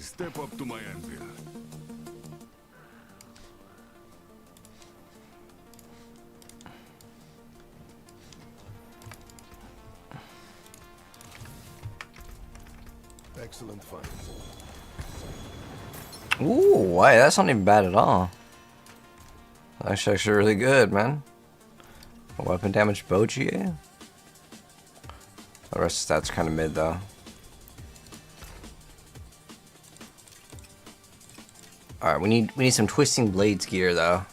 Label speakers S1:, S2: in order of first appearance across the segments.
S1: Step up to my anvil.
S2: Excellent find.
S3: Ooh, why? That's not even bad at all. That's actually really good, man. Weapon damage, bow GA. The rest of stats kind of mid though. All right, we need some twisting blades gear though.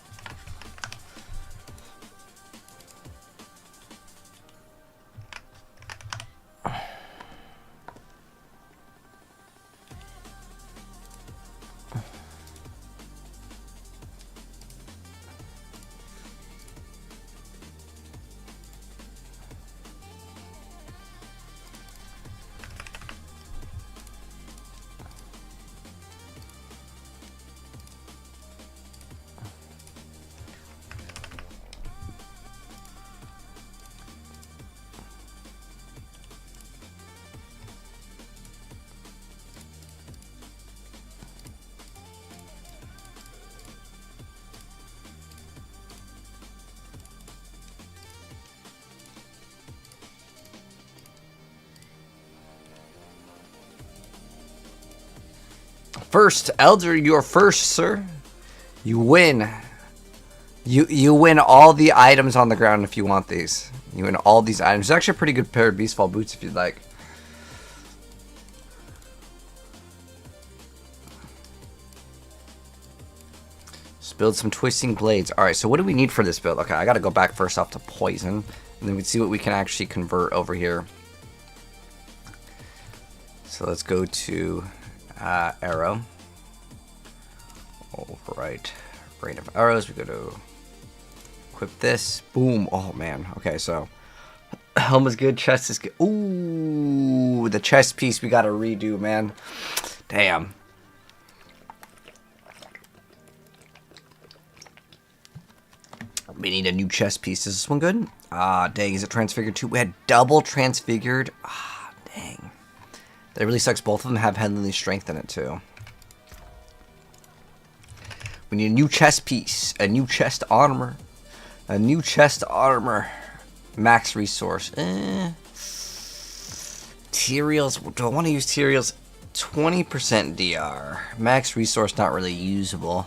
S3: First, Elder, you're first, sir. You win. You win all the items on the ground if you want these. You win all these items. It's actually a pretty good pair of Beastfall boots if you'd like. Let's build some twisting blades. Alright, so what do we need for this build? Okay, I gotta go back first off to poison. And then we see what we can actually convert over here. So let's go to arrow. Alright. Rain of arrows. We go to equip this. Boom. Oh man. Okay, so helm is good. Chest is good. Ooh, the chest piece we gotta redo, man. Damn. We need a new chest piece. Is this one good? Ah, dang. Is it transfigured too? We had double transfigured. Ah, dang. That really sucks. Both of them have heavenly strength in it too. We need a new chest piece. A new chest armor. A new chest armor. Max resource. Materials. Do I want to use materials? 20% DR. Max resource not really usable.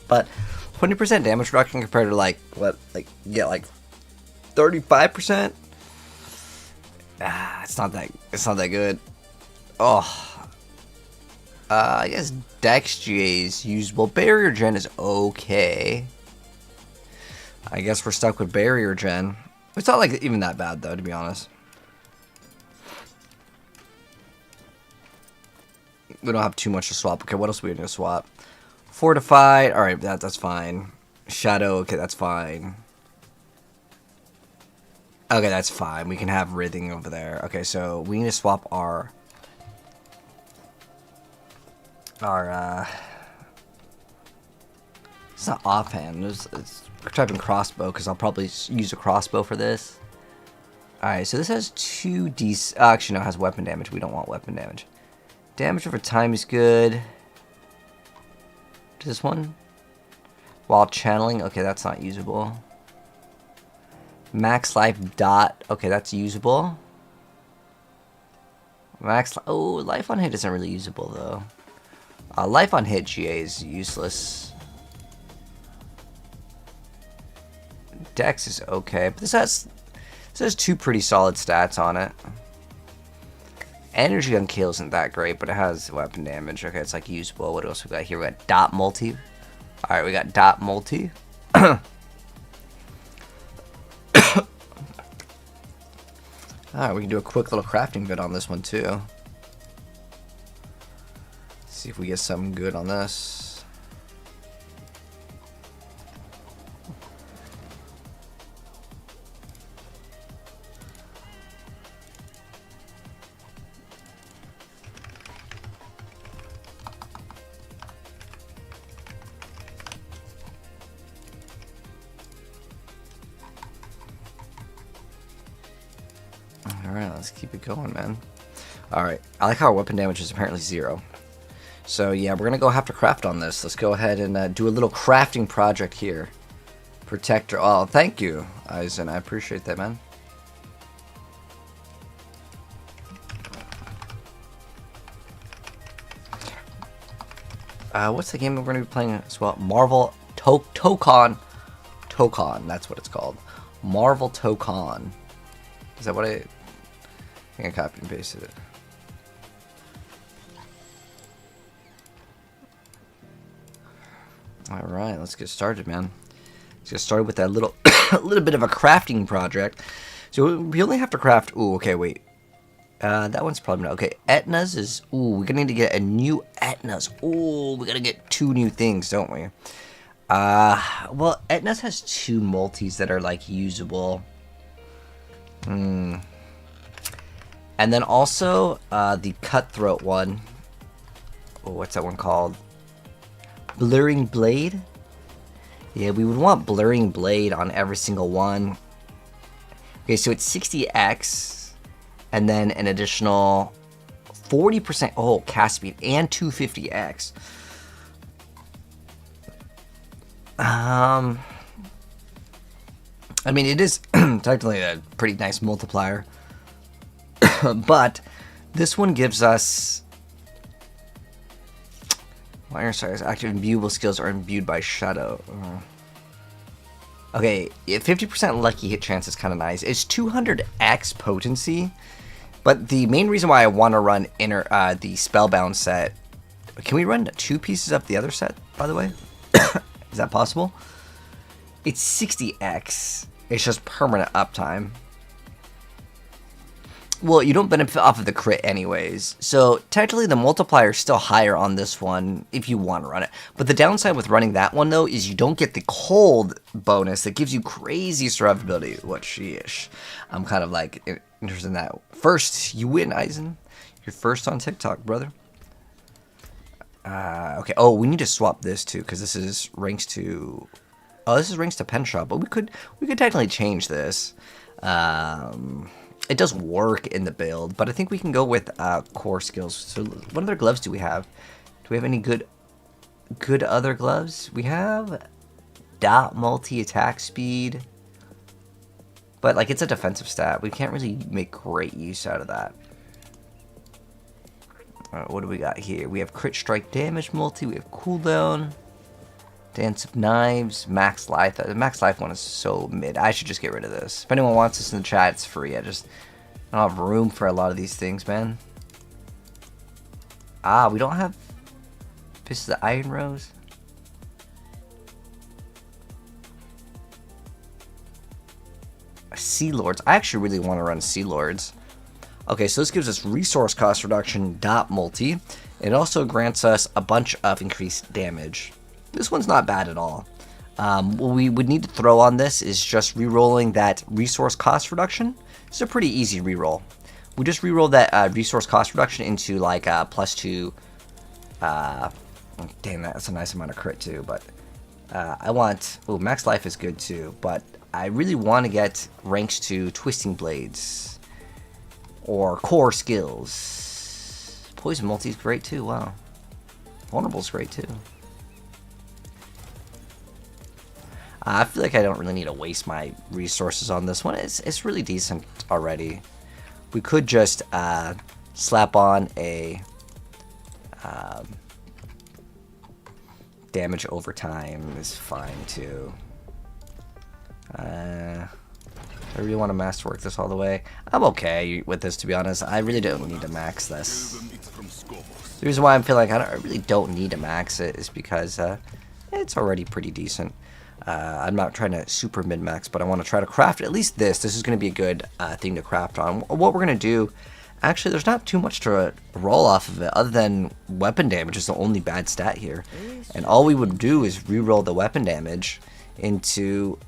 S3: But 20% damage reduction compared to like what, like you get like 35%. It's not that good. Oh, I guess Dex GA is usable. Barrier Gen is okay. I guess we're stuck with Barrier Gen. It's not like even that bad though, to be honest. We don't have too much to swap. Okay, what else are we gonna swap? Fortified. All right, that's fine. Shadow. Okay, that's fine. Okay, that's fine. We can have Writhing over there. Okay, so we need to swap our it's not offhand. It's typing crossbow because I'll probably use a crossbow for this. All right, so this has 2d. Actually, no, it has weapon damage. We don't want weapon damage. Damage over time is good. This one, while channeling. Okay, that's not usable. Max life dot. Okay, that's usable. Max. Oh, life on hit isn't really usable though. Life on hit GA is useless. Dex is okay, but this has two pretty solid stats on it. Energy on kill isn't that great, but it has weapon damage. Okay, it's like usable. What else we got here? We got dot multi. Alright, we got dot multi. Alright, we can do a quick little crafting bit on this one too. See if we get something good on this. Alright, let's keep it going, man. Alright, I like how our weapon damage is apparently 0. So yeah, we're gonna have to craft on this. Let's go ahead and do a little crafting project here. Protector. Oh, thank you, Eisen. I appreciate that, man. What's the game we're going to be playing as well? Marvel Tōkon. Tōkon, that's what it's called. Marvel Tōkon. Is that what I think I copied and pasted it? Alright, let's get started, man. Let's get started with that little little bit of a crafting project. So we only have to craft... Ooh, okay, wait. That one's probably not... Okay, Etna's is... Ooh, we're gonna need to get a new Etna's. Ooh, we gotta get 2 new things, don't we? Well, Etna's has 2 multis that are, like, usable. And then also, the Cutthroat one. Oh, what's that one called? Blurring Blade? Yeah, we would want Blurring Blade on every single one. Okay, so it's 60x. And then an additional 40%, oh, cast speed, and 250x. I mean, it is technically a pretty nice multiplier. But this one gives us... Iron Stars, active imbuable skills are imbued by Shadow. Okay, 50% lucky hit chance is kind of nice. It's 200x potency. But the main reason why I want to run the Spellbound set... Can we run 2 pieces of the other set, by the way? Is that possible? It's 60x. It's just permanent uptime. Well, you don't benefit off of the crit anyways. So, technically the multiplier is still higher on this one if you want to run it. But the downside with running that one, though, is you don't get the cold bonus that gives you crazy survivability. What sheesh. I'm kind of like... interested in that. First, you win, Eisen. You're first on TikTok, brother. Okay. Oh, we need to swap this too, because this is ranks to... Oh, this is ranks to pen shop, but we could technically change this. It does work in the build, but I think we can go with core skills. So, what other gloves do we have? Do we have any good other gloves? We have dot multi attack speed. But, like, it's a defensive stat. We can't really make great use out of that. What do we got here? We have crit strike damage multi. We have cooldown. Dance of Knives. Max life. The max life one is so mid. I should just get rid of this. If anyone wants this in the chat, it's free. I don't have room for a lot of these things, man. We don't have... This is the Iron Rose. Sea Lords. I actually really want to run Sea Lords. Okay, so this gives us resource cost reduction dot multi. It also grants us a bunch of increased damage. This one's not bad at all. What we would need to throw on this is just re-rolling that resource cost reduction. It's a pretty easy re-roll. We just re-roll that resource cost reduction into like +2. Damn, that's a nice amount of crit too. But I want... Oh, max life is good too, but I really want to get ranks to Twisting Blades or core skills. Poison multi is great too. Wow. Vulnerable is great too. I feel like I don't really need to waste my resources on this one. It's really decent already. We could just slap on a damage over time is fine too. I really want to masterwork this all the way. I'm okay with this, to be honest. I really don't need to max this. The reason why I feel like I really don't need to max it is because it's already pretty decent. I'm not trying to super min-max, but I want to try to craft at least this. This is going to be a good thing to craft on. What we're going to do... Actually, there's not too much to roll off of it, other than weapon damage is the only bad stat here. And all we would do is re-roll the weapon damage into...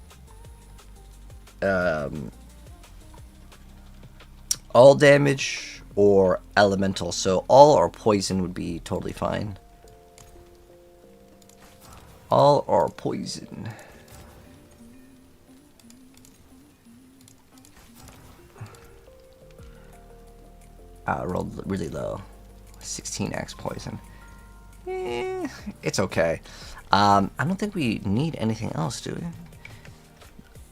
S3: all damage or elemental. So all or poison would be totally fine. All or poison. Rolled really low. 16x poison. It's okay. I don't think we need anything else, do we?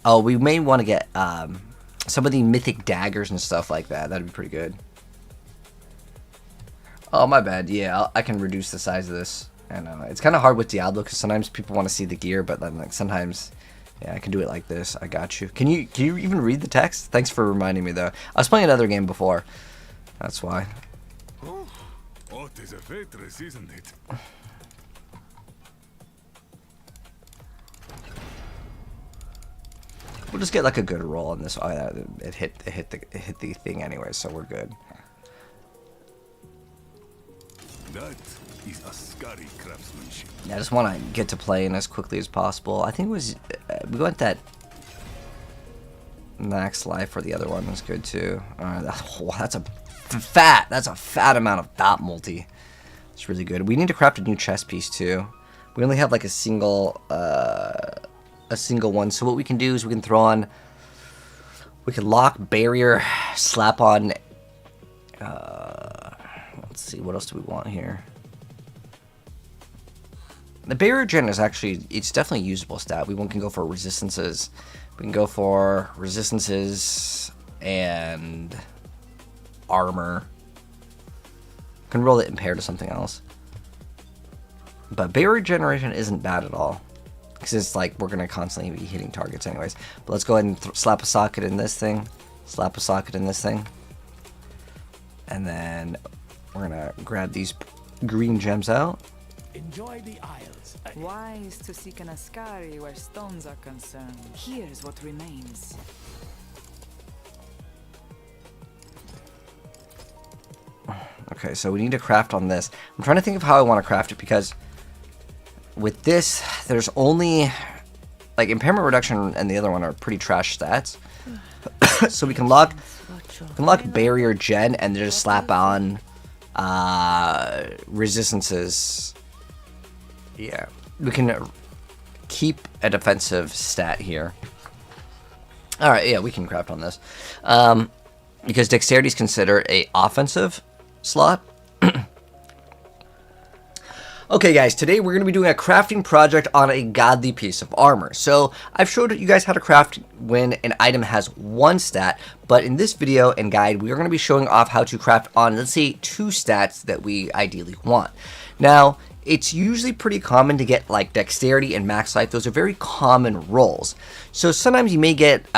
S3: Oh, we may want to get some of the mythic daggers and stuff like that. That'd be pretty good. Oh, my bad. Yeah, I can reduce the size of this. I know. It's kind of hard with Diablo because sometimes people want to see the gear, but then like sometimes, yeah, I can do it like this. I got you. Can you even read the text? Thanks for reminding me, though. I was playing another game before. That's why.
S1: Oh, it is a waitress, isn't it?
S3: We'll just get like a good roll on this. Oh, yeah, it hit the thing anyway, so we're good.
S1: That is a scary craftsmanship.
S3: Yeah, I just want to get to playing as quickly as possible. I think it was we went that max life for the other one was good too. That's a fat amount of dot multi. It's really good. We need to craft a new chest piece too. We only have like a single one. So what we can do is we can throw on, we can lock barrier, slap on. Let's see, what else do we want here? The barrier gen is actually, it's definitely a usable stat. We can go for resistances. We can go for resistances and armor. Can roll it and pair to something else. But barrier generation isn't bad at all, because it's like we're going to constantly be hitting targets anyways. But let's go ahead and slap a socket in this thing. Slap a socket in this thing. And then we're going to grab these green gems out.
S2: Enjoy the Isles.
S4: Wise to seek an Ascari where stones are concerned. Here's what remains.
S3: Okay, so we need to craft on this. I'm trying to think of how I want to craft it, because with this, there's only, like, impairment reduction and the other one are pretty trash stats. So we can lock barrier gen and just slap on resistances. Yeah, we can keep a defensive stat here. All right, yeah, we can craft on this because dexterity is considered a offensive slot. Okay guys, today we're going to be doing a crafting project on a godly piece of armor. So I've showed you guys how to craft when an item has one stat, but in this video and guide we are going to be showing off how to craft on, let's say, 2 stats that we ideally want. Now, it's usually pretty common to get like dexterity and max life. Those are very common rolls. So sometimes you may get 2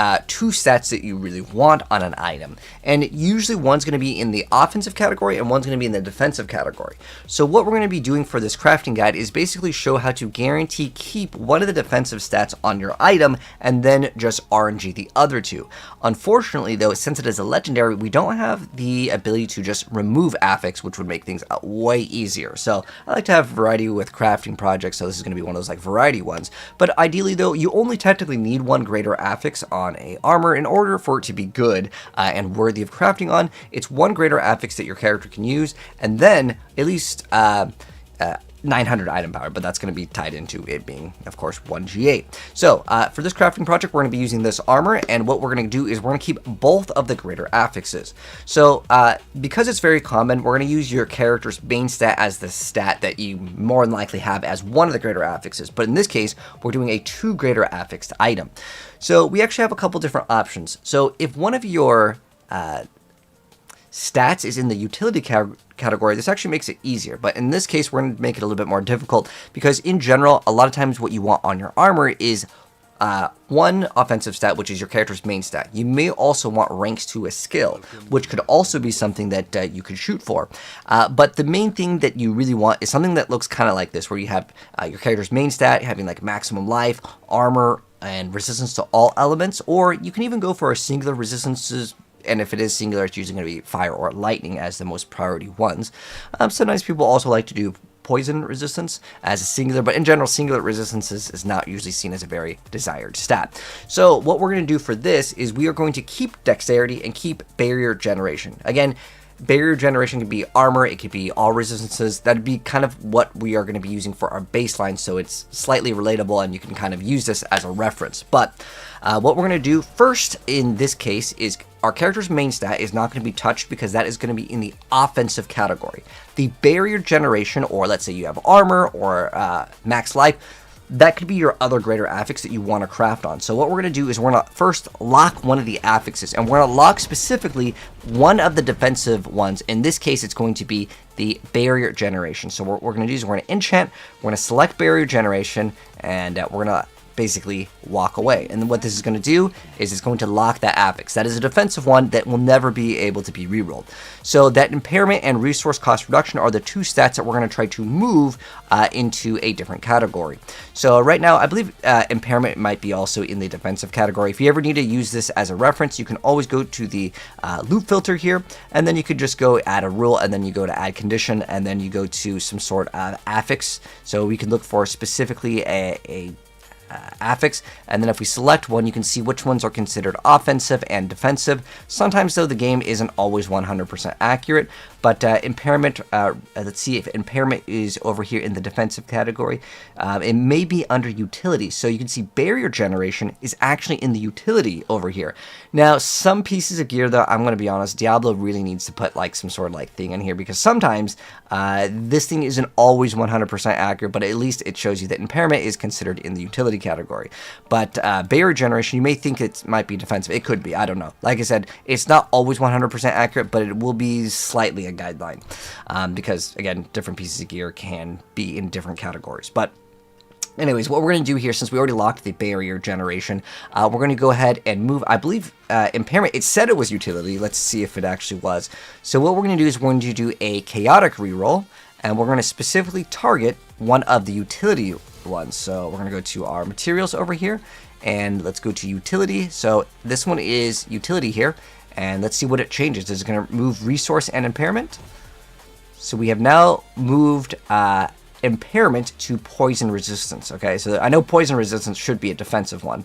S3: stats that you really want on an item. And usually one's going to be in the offensive category and one's going to be in the defensive category. So what we're going to be doing for this crafting guide is basically show how to guarantee keep one of the defensive stats on your item and then just RNG the other 2. Unfortunately though, since it is a legendary, we don't have the ability to just remove affix, which would make things way easier. So I like to have variety with crafting projects, so this is going to be one of those like variety ones. But ideally though, you only technically need 1 greater affix on a armor in order for it to be good and worthy of crafting on. It's 1 greater affix that your character can use, and then at least 900 item power, but that's going to be tied into it being, of course, 1 G8. So for this crafting project, we're going to be using this armor, and what we're going to do is we're going to keep both of the greater affixes. So because it's very common, we're going to use your character's main stat as the stat that you more than likely have as one of the greater affixes, but in this case, we're doing a 2 greater affixed item. So we actually have a couple different options. So if one of your stats is in the utility category, this actually makes it easier, but in this case we're going to make it a little bit more difficult, because in general a lot of times what you want on your armor is 1 offensive stat, which is your character's main stat. You may also want ranks to a skill, which could also be something that you could shoot for, but the main thing that you really want is something that looks kind of like this, where you have your character's main stat having like maximum life, armor, and resistance to all elements, or you can even go for a singular resistances. And if it is singular, it's usually going to be fire or lightning as the most priority ones. Sometimes people also like to do poison resistance as a singular, but in general, singular resistance is not usually seen as a very desired stat. So what we're going to do for this is we are going to keep dexterity and keep barrier generation. Again, barrier generation can be armor, it could be all resistances. That'd be kind of what we are going to be using for our baseline, so it's slightly relatable and you can kind of use this as a reference. But what we're going to do first in this case is our character's main stat is not going to be touched because that is going to be in the offensive category. The barrier generation, or let's say you have armor or max life, that could be your other greater affix that you want to craft on. So what we're going to do is we're going to first lock one of the affixes, and we're going to lock specifically one of the defensive ones. In this case, it's going to be the barrier generation. So what we're going to do is we're going to enchant, we're going to select barrier generation, and we're going to basically walk away. And then what this is going to do is it's going to lock that affix. That is a defensive one that will never be able to be rerolled. So that impairment and resource cost reduction are the two stats that we're going to try to move into a different category. So right now, I believe impairment might be also in the defensive category. If you ever need to use this as a reference, you can always go to the loop filter here, and then you could just go add a rule, and then you go to add condition, and then you go to some sort of affix. So we can look for specifically a affix, and then if we select one, you can see which ones are considered offensive and defensive. Sometimes though the game isn't always 100% accurate, but impairment, let's see if impairment is over here in the defensive category. It may be under utility, so you can see barrier generation is actually in the utility over here. Now some pieces of gear though, I'm going to be honest, Diablo really needs to put like some sort of like thing in here, because sometimes this thing isn't always 100% accurate, but at least it shows you that impairment is considered in the utility category. But barrier generation, you may think it might be defensive. It could be, I don't know. Like I said, it's not always 100% accurate, but it will be slightly a guideline, because again, different pieces of gear can be in different categories. But anyways, what we're going to do here, since we already locked the barrier generation, we're going to go ahead and move, I believe, impairment, it said it was utility. Let's see if it actually was. So what we're going to do is we're going to do a chaotic reroll, and we're going to specifically target one of the utility ones. So we're going to go to our materials over here, and let's go to utility. So this one is utility here, and let's see what it changes. Is it going to move resource and impairment? So we have now moved impairment to poison resistance. Okay, so I know poison resistance should be a defensive one.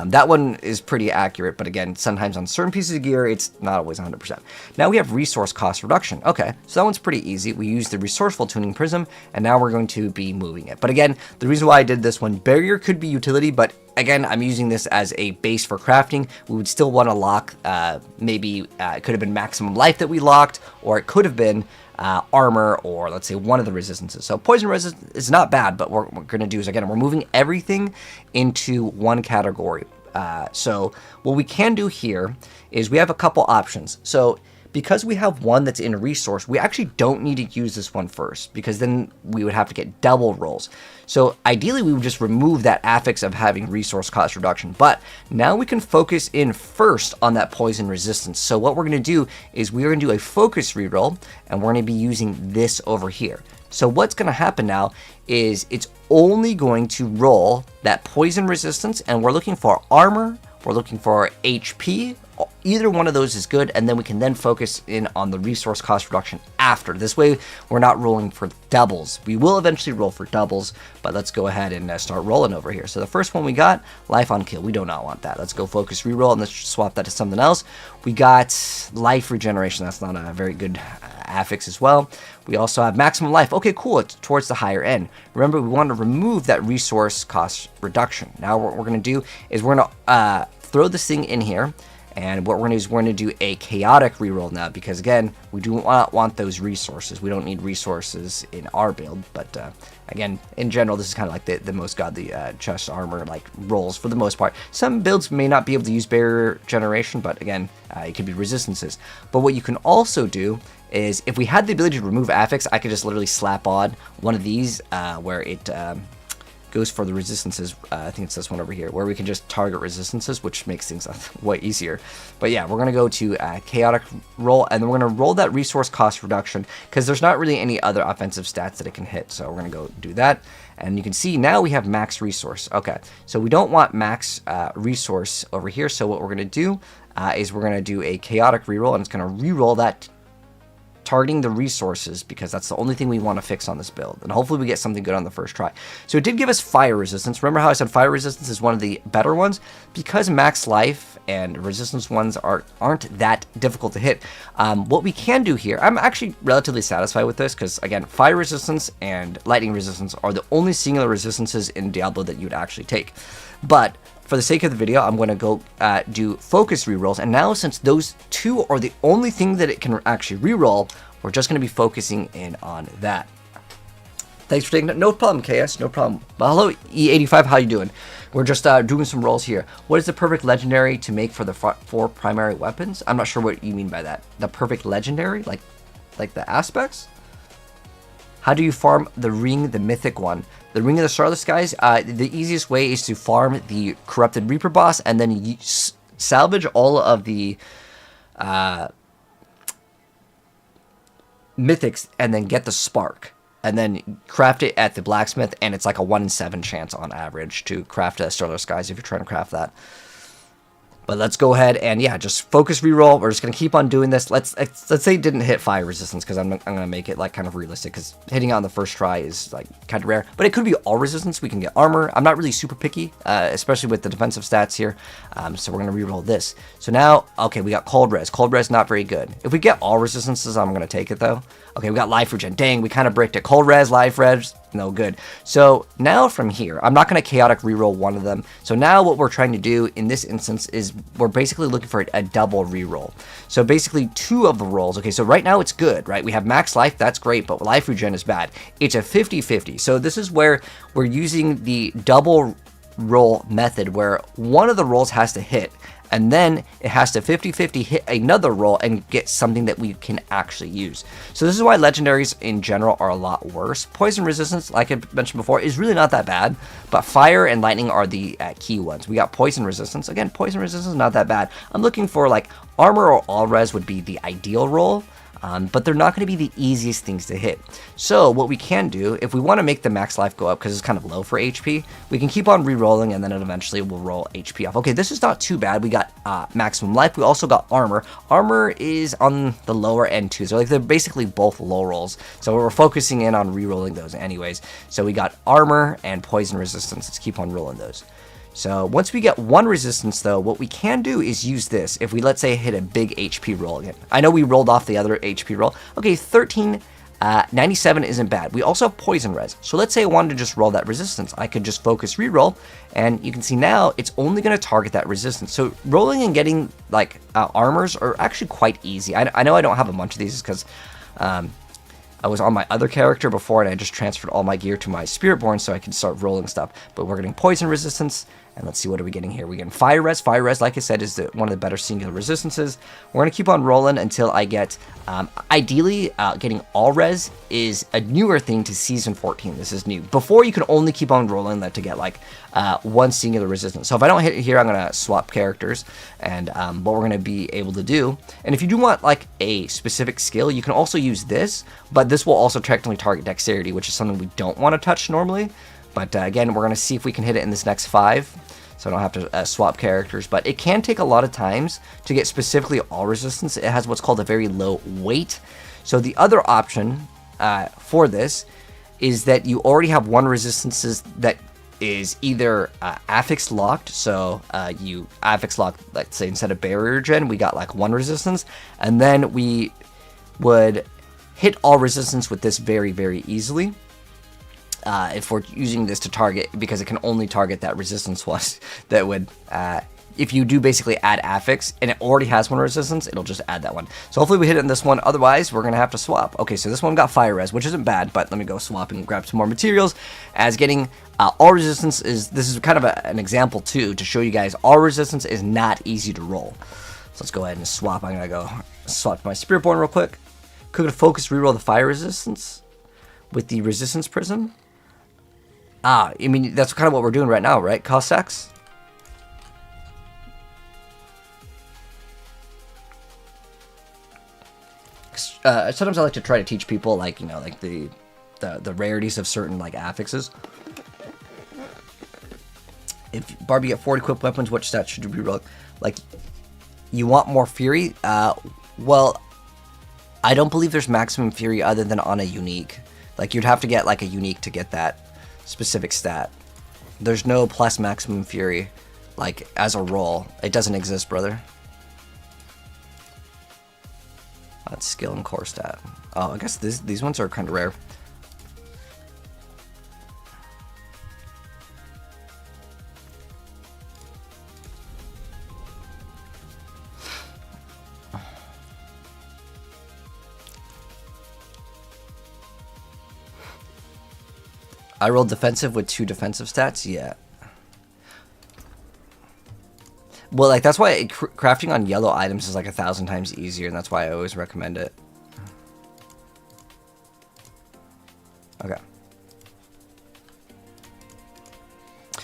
S3: That one is pretty accurate, but again, sometimes on certain pieces of gear, it's not always 100%. Now we have resource cost reduction. Okay, so that one's pretty easy. We use the resourceful tuning prism, and now we're going to be moving it. But again, the reason why I did this one, barrier could be utility, but again, I'm using this as a base for crafting. We would still want to lock, maybe it could have been maximum life that we locked, or it could have been armor, or let's say one of the resistances. So poison resistance is not bad, but what we're going to do is, again, we're moving everything into one category. So what we can do here is we have a couple options. So because we have one that's in resource, we actually don't need to use this one first, because then we would have to get double rolls. So ideally we would just remove that affix of having resource cost reduction, but now we can focus in first on that poison resistance. So what we're going to do is we're going to do a focus reroll, and we're going to be using this over here. So what's going to happen now is it's only going to roll that poison resistance, and we're looking for armor, we're looking for HP. Either one of those is good, and then we can then focus in on the resource cost reduction after. This way, we're not rolling for doubles. We will eventually roll for doubles, but let's go ahead and start rolling over here. So the first one we got, life on kill. We do not want that. Let's go focus reroll, and let's swap that to something else. We got life regeneration. That's not a very good affix as well. We also have maximum life. Okay, cool. It's towards the higher end. Remember, we want to remove that resource cost reduction. Now what we're going to do is we're going to throw this thing in here. And what we're going to do is we're going to do a chaotic reroll now, because again, we do not want those resources. We don't need resources in our build, but again, in general, this is kind of like the most godly chest armor like rolls for the most part. Some builds may not be able to use barrier generation, but again, it could be resistances. But what you can also do is, if we had the ability to remove affix, I could just literally slap on one of these where it goes for the resistances. I think it's this one over here, where we can just target resistances, which makes things way easier. But yeah, we're going to go to chaotic roll, and then we're going to roll that resource cost reduction, because there's not really any other offensive stats that it can hit. So we're going to go do that, and you can see now we have max resource. Okay, so we don't want max resource over here. So what we're going to do is we're going to do a chaotic reroll, and it's going to reroll that targeting the resources, because that's the only thing we want to fix on this build. And hopefully we get something good on the first try. So it did give us fire resistance. Remember how I said fire resistance is one of the better ones? Because max life and resistance ones aren't that difficult to hit. What we can do here, I'm actually relatively satisfied with this, because again, fire resistance and lightning resistance are the only singular resistances in Diablo that you would actually take. But for the sake of the video, I'm going to go do focus rerolls, and now since those two are the only thing that it can actually reroll, we're just going to be focusing in on that. Thanks for taking it. No problem, KS. No problem. Well, hello, E85. How you doing? We're just doing some rolls here. What is the perfect legendary to make for the 4 primary weapons? I'm not sure what you mean by that. The perfect legendary? Like the aspects? How do you farm the ring, the mythic one? The Ring of the Starless Skies, the easiest way is to farm the Corrupted Reaper boss and then salvage all of the Mythics and then get the Spark. And then craft it at the blacksmith, and it's like a 1 in 7 chance on average to craft a Starless Skies if you're trying to craft that. But let's go ahead and, yeah, just focus reroll. We're just going to keep on doing this. Let's say it didn't hit fire resistance, because I'm going to make it like kind of realistic, because hitting it on the first try is like kind of rare. But it could be all resistance. We can get armor. I'm not really super picky, especially with the defensive stats here. So we're going to reroll this. So now, okay, we got cold res. Cold res, not very good. If we get all resistances, I'm going to take it though. Okay, we got life regen. Dang, we kind of bricked it. Cold res, life res, no good. So now from here, I'm not going to chaotic reroll one of them. So now what we're trying to do in this instance is we're basically looking for a double reroll. So basically 2 of the rolls. Okay, so right now it's good, right? We have max life, that's great, but life regen is bad. It's a 50-50. So this is where we're using the double roll method, where one of the rolls has to hit, and then it has to 50-50 hit another roll and get something that we can actually use. So this is why legendaries in general are a lot worse. Poison resistance, like I mentioned before, is really not that bad, but fire and lightning are the key ones. We got poison resistance. Again, poison resistance is not that bad. I'm looking for like armor or all res would be the ideal roll. But they're not going to be the easiest things to hit. So what we can do, if we want to make the max life go up, because it's kind of low for HP, we can keep on re-rolling, and then it eventually will roll HP off. Okay, this is not too bad. We got maximum life. We also got armor. Armor is on the lower end too. So like they're basically both low rolls. So we're focusing in on re-rolling those anyways. So we got armor and poison resistance. Let's keep on rolling those. So once we get 1 resistance though, what we can do is use this. If we, let's say, hit a big HP roll again. I know we rolled off the other HP roll. Okay, 97 isn't bad. We also have poison res. So let's say I wanted to just roll that resistance. I could just focus reroll, and you can see now it's only going to target that resistance. So rolling and getting like armors are actually quite easy. I know I don't have a bunch of these because I was on my other character before, and I just transferred all my gear to my Spiritborn so I could start rolling stuff. But we're getting poison resistance, and let's see, what are we getting here? We're getting fire res. Fire res, like I said, is one of the better singular resistances. We're going to keep on rolling until I get, ideally, getting all res is a newer thing to Season 14. This is new. Before, you could only keep on rolling that to get, like, 1 singular resistance. So if I don't hit it here, I'm going to swap characters, and what we're going to be able to do. And if you do want, like, a specific skill, you can also use this, but this will also technically target dexterity, which is something we don't want to touch normally. But again, we're going to see if we can hit it in this next 5, so I don't have to swap characters. But it can take a lot of times to get specifically all resistance. It has what's called a very low weight. So the other option for this is that you already have 1 resistance that is either affix locked. So you affix lock, let's say instead of barrier gen, we got like 1 resistance, and then we would hit all resistance with this very, very easily. If we're using this to target, because it can only target that resistance was that would, if you do basically add affix and it already has 1 resistance, it'll just add that one. So hopefully we hit it in this one. Otherwise, we're going to have to swap. Okay, so this one got fire res, which isn't bad, but let me go swap and grab some more materials. As getting all resistance this is kind of an example too, to show you guys all resistance is not easy to roll. So let's go ahead and swap. I'm going to go swap to my Spiritborn real quick. Could focus reroll the fire resistance with the resistance prism. I mean, that's kind of what we're doing right now, right? Cost X? Sometimes I like to try to teach people, like, you know, like the rarities of certain, like, affixes. If Barbie get 4 equipped weapons, what stats should you reroll? Like, you want more fury? Well, I don't believe there's maximum fury other than on a unique. Like, you'd have to get like a unique to get that specific stat. There's no plus maximum fury, like, as a roll. It doesn't exist, brother. That's skill and core stat. Oh, I guess these ones are kind of rare. I rolled defensive with 2 defensive stats? Yeah. Well, like, that's why crafting on yellow items is like 1,000 times easier, and that's why I always recommend it. Okay.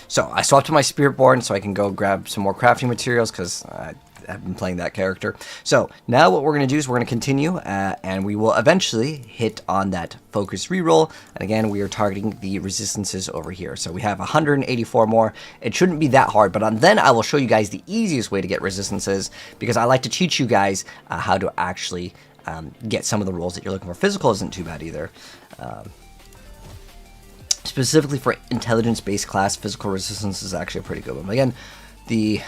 S3: So, I swapped to my Spiritborn so I can go grab some more crafting materials, because I've been playing that character. So, now what we're going to do is we're going to continue, and we will eventually hit on that focus reroll. And again, we are targeting the resistances over here. So, we have 184 more. It shouldn't be that hard, but then I will show you guys the easiest way to get resistances, because I like to teach you guys how to actually get some of the rolls that you're looking for. Physical isn't too bad either. Specifically for intelligence-based class, physical resistance is actually a pretty good one. Again, the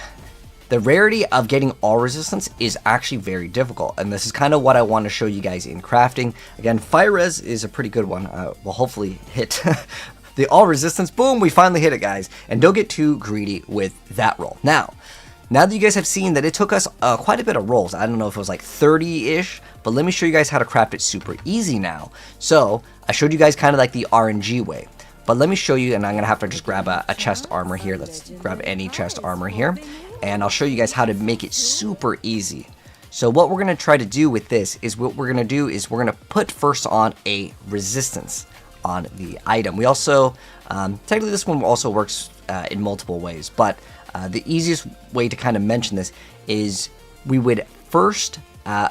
S3: rarity of getting all resistance is actually very difficult, and this is kind of what I want to show you guys in crafting. Again, fire res is a pretty good one. We'll hopefully hit the all resistance. Boom, we finally hit it, guys. And don't get too greedy with that roll. Now that you guys have seen that it took us quite a bit of rolls, I don't know if it was like 30-ish, but let me show you guys how to craft it super easy now. So I showed you guys kind of like the RNG way. But let me show you, and I'm going to have to just grab a chest armor here. Let's grab any chest armor here. And I'll show you guys how to make it super easy. So what we're going to try to do with this is we're going to put first on a resistance on the item. We also, technically this one also works in multiple ways. But the easiest way to kind of mention this is we would first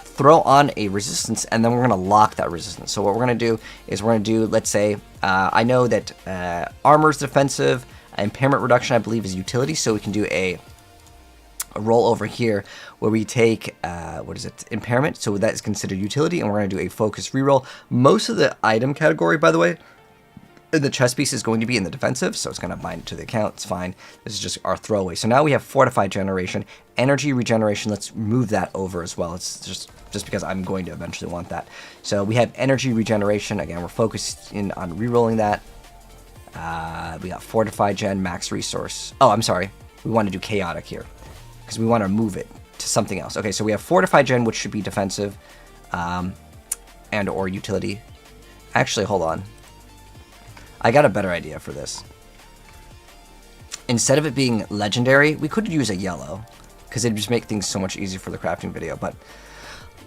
S3: throw on a resistance, and then we're going to lock that resistance. So what we're going to do is we're going to do, let's say, I know that armor is defensive, impairment reduction I believe is utility, so we can do a roll over here where we take, impairment, so that is considered utility, and we're going to do a focus reroll. Most of the item category, by the way, the chest piece is going to be in the defensive, so it's going to bind it to the account. It's fine. This is just our throwaway. So now we have fortified generation, energy regeneration. Let's move that over as well. It's just because I'm going to eventually want that. So we have energy regeneration. Again, we're focused in on rerolling that. We got fortified gen, max resource. Oh, I'm sorry. We want to do chaotic here because we want to move it to something else. Okay, so we have fortified gen, which should be defensive, and or utility. Actually, hold on. I got a better idea for this. Instead of it being legendary, we could use a yellow, because it'd just make things so much easier for the crafting video. But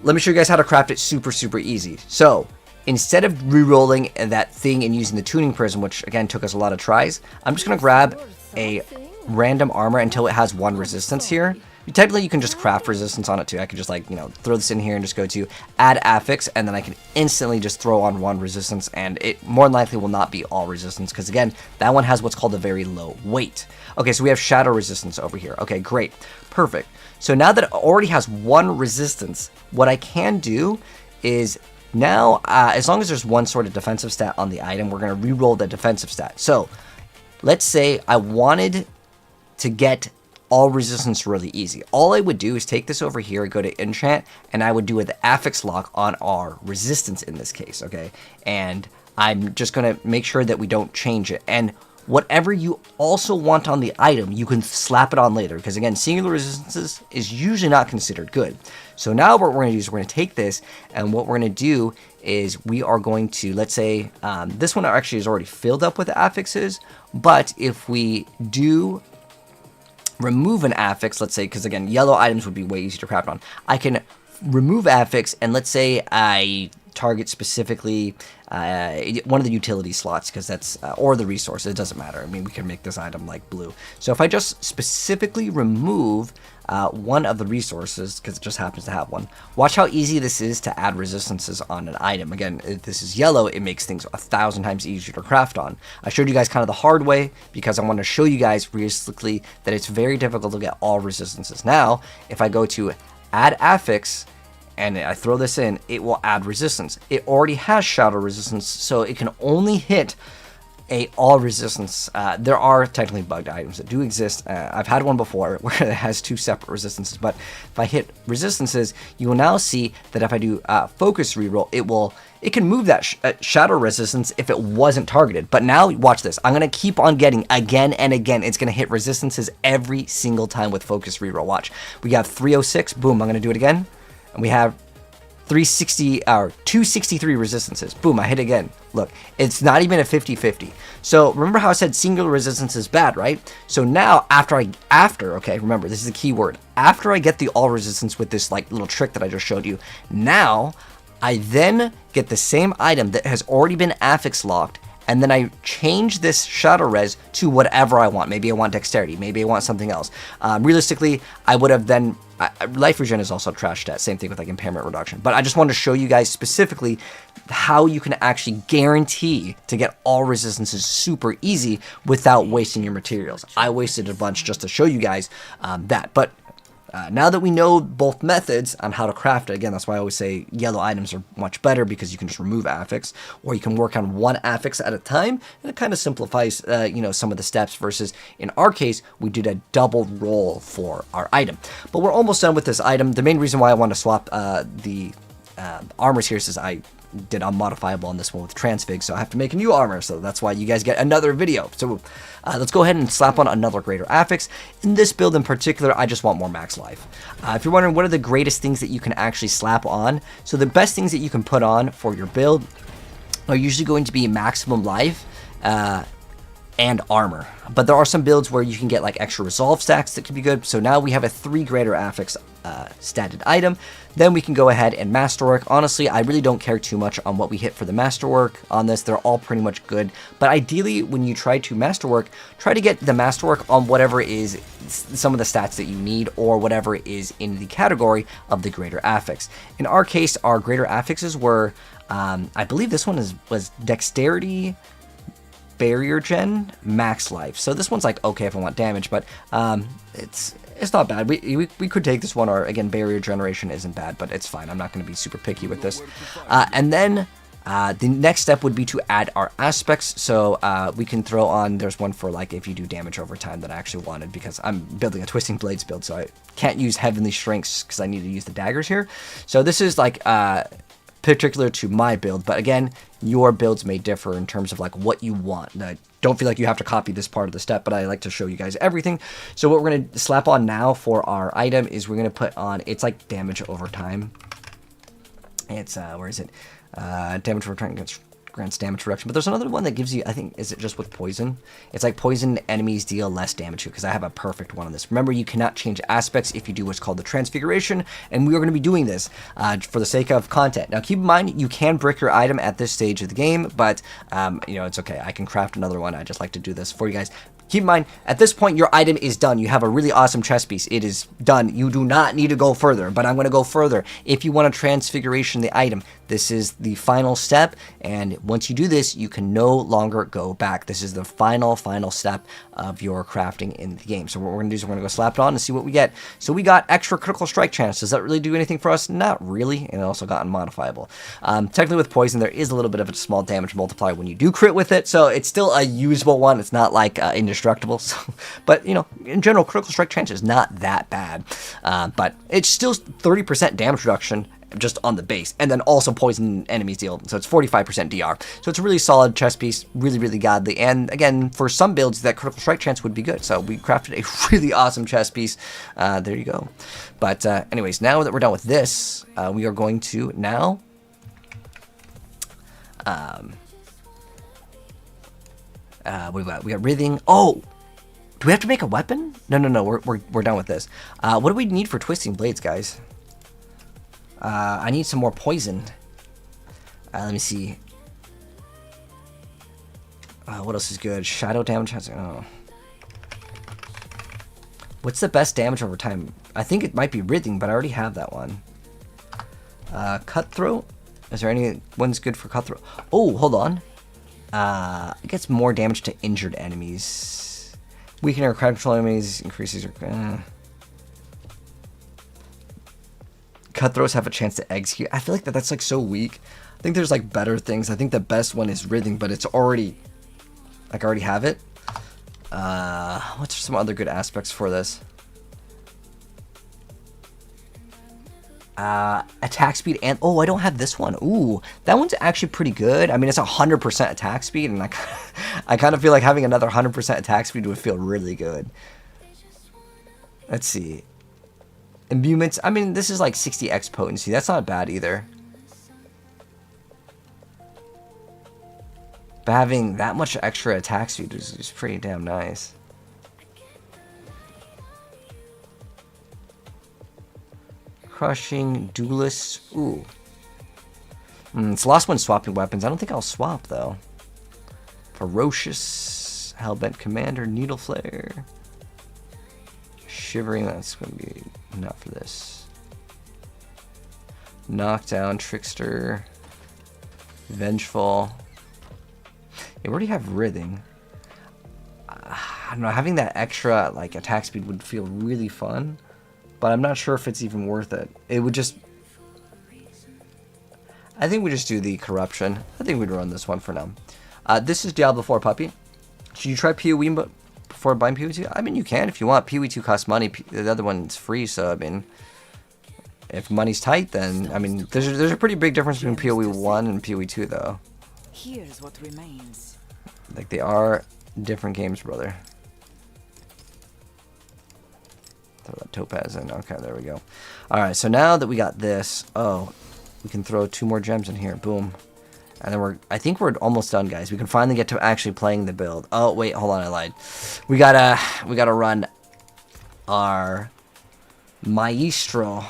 S3: let me show you guys how to craft it super easy. So instead of re-rolling that thing and using the tuning prism, which again took us a lot of tries, I'm just going to grab a random armor until it has 1 resistance here. Technically, you can just craft resistance on it too. I could just, like, you know, throw this in here and just go to add affix, and then I can instantly just throw on 1 resistance, and it more than likely will not be all resistance, because again, that one has what's called a very low weight. Okay, so we have shadow resistance over here. Okay, great. Perfect. So now that it already has 1 resistance, what I can do is now, as long as there's 1 sort of defensive stat on the item, we're going to re-roll the defensive stat. So let's say I wanted to get all resistance really easy. All I would do is take this over here, go to enchant, and I would do the affix lock on our resistance in this case, okay? And I'm just gonna make sure that we don't change it. And whatever you also want on the item, you can slap it on later, because again, singular resistances is usually not considered good. So now what we're gonna do is we're gonna take this, and what we're gonna do is we are going to, let's say, this one actually is already filled up with affixes, but if we do remove an affix, let's say, because again, yellow items would be way easier to craft on. I can remove affix, and let's say I target specifically one of the utility slots, because that's, or the resource, it doesn't matter. I mean, we can make this item like blue. So if I just specifically remove one of the resources, because it just happens to have one, watch how easy this is to add resistances on an item. Again, if this is yellow, it makes things 1,000 times easier to craft on. I showed you guys kind of the hard way, because I want to show you guys realistically that it's very difficult to get all resistances. Now, if I go to add affix, and I throw this in, it will add resistance. It already has shadow resistance, so it can only hit a all resistance. There are technically bugged items that do exist. I've had one before where it has 2 separate resistances, but if I hit resistances, you will now see that if I do focus reroll, it can move that shadow resistance if it wasn't targeted. But now watch this. I'm gonna keep on getting again and again. It's gonna hit resistances every single time with focus reroll. Watch. We have 306. Boom. I'm gonna do it again, and we have 360 or 263 resistances. Boom, I hit again. Look, it's not even a 50-50. So remember how I said singular resistance is bad, right? So now after, okay, remember this is a key word. After I get the all resistance with this like little trick that I just showed you, now I then get the same item that has already been affix locked, and then I change this shadow res to whatever I want. Maybe I want dexterity, maybe I want something else. Realistically, I would have then life regen is also trash stat, same thing with like impairment reduction. But I just wanted to show you guys specifically how you can actually guarantee to get all resistances super easy without wasting your materials. I wasted a bunch just to show you guys that. But now that we know both methods on how to craft it, again, that's why I always say yellow items are much better, because you can just remove affix, or you can work on one affix at a time, and it kind of simplifies, some of the steps, versus in our case, we did a double roll for our item. But we're almost done with this item. The main reason why I want to swap the armors here is I did unmodifiable on this one with transfig, so I have to make a new armor, so that's why you guys get another video. So let's go ahead and slap on another greater affix. In this build in particular, I just want more max life. If you're wondering what are the greatest things that you can actually slap on, so the best things that you can put on for your build are usually going to be maximum life and armor. But there are some builds where you can get like extra resolve stacks that could be good. So now we have a 3 greater affix statted item. Then we can go ahead and masterwork. Honestly, I really don't care too much on what we hit for the masterwork on this. They're all pretty much good. But ideally, when you try to masterwork, try to get the masterwork on whatever is some of the stats that you need, or whatever is in the category of the greater affix. In our case, our greater affixes were, I believe this one was dexterity, barrier gen, max life. So this one's like okay if I want damage, but it's not bad. We could take this one, or again, barrier generation isn't bad, but it's fine. I'm not going to be super picky with this. And then the next step would be to add our aspects. So we can throw on, there's one for like if you do damage over time that I actually wanted, because I'm building a Twisting Blades build, so I can't use Heavenly Strengths because I need to use the daggers here. So this is like particular to my build, but again, your builds may differ in terms of like what you want. I don't feel like you have to copy this part of the step, but I like to show you guys everything. So what we're going to slap on now for our item is we're going to put on, it's like damage over time. It's where is it? Damage over time grants damage reduction, but there's another one that gives you, I think, is it just with poison? It's like poison enemies deal less damage to, because I have a perfect one on this. Remember, you cannot change aspects if you do what's called the transfiguration, and we are going to be doing this for the sake of content. Now keep in mind, you can brick your item at this stage of the game, but it's okay. I can craft another one. I just like to do this for you guys. Keep in mind, at this point, your item is done. You have a really awesome chest piece. It is done. You do not need to go further, but I'm going to go further. If you want to transfiguration the item, this is the final step, and once you do this, you can no longer go back. This is the final step of your crafting in the game. So what we're going to do is we're going to go slap it on and see what we get. So we got extra critical strike chance. Does that really do anything for us? Not really, and it also got unmodifiable. Technically with poison, there is a little bit of a small damage multiplier when you do crit with it, so it's still a usable one. It's not like indestructible, so, but in general, critical strike chance is not that bad, but it's still 30% damage reduction just on the base, and then also poison enemies deal, so it's 45% DR. So it's a really solid chest piece, really godly, and again, for some builds, that critical strike chance would be good, so we crafted a really awesome chest piece. There you go. But anyways, now that we're done with this, we are going to now what do we got? We got writhing. Oh, do we have to make a weapon? No, we're done with this. What do we need for Twisting Blades, guys? I need some more poison. Let me see. What else is good? Shadow damage has. Oh. What's the best damage over time? I think it might be writhing, but I already have that one. Cutthroat. Is there any one's good for cutthroat? Oh, hold on. It gets more damage to injured enemies. Weaken or crowd control enemies increases your. cutthroats have a chance to execute. I feel like that's like so weak. I think there's like better things. I think the best one is Rhything, but it's already, like I already have it. What's some other good aspects for this? Attack speed and oh, I don't have this one. Ooh, that one's actually pretty good. I mean, it's 100% attack speed, and I kind of feel like having another 100% attack speed would feel really good. Let's see. Imbuements. I mean, this is like 60x potency. That's not bad either. But having that much extra attack speed is pretty damn nice. Crushing, Duelist. Ooh. It's lost when swapping weapons. I don't think I'll swap, though. Ferocious, Hellbent Commander, Needle Flare. Shivering, that's going to be not for this. Knockdown, Trickster. Vengeful. Yeah, we already have Rhything. I don't know, having that extra like attack speed would feel really fun, but I'm not sure if it's even worth it. It would just... I think we just do the Corruption. I think we'd run this one for now. This is Diablo 4 Puppy. Should you try PoE before buying PoE 2? I mean, you can if you want. PoE 2 costs money. The other one's free, so I mean... If money's tight, then, I mean, there's a pretty big difference between PoE 1 and PoE 2, though.
S4: Here's what remains.
S3: Like, they are different games, brother. Throw that topaz in. Okay, there we go. Alright, so now that we got this, oh, we can throw 2 more gems in here. Boom. And then I think we're almost done, guys. We can finally get to actually playing the build. Oh, wait, hold on, I lied. We gotta run our... Maestro.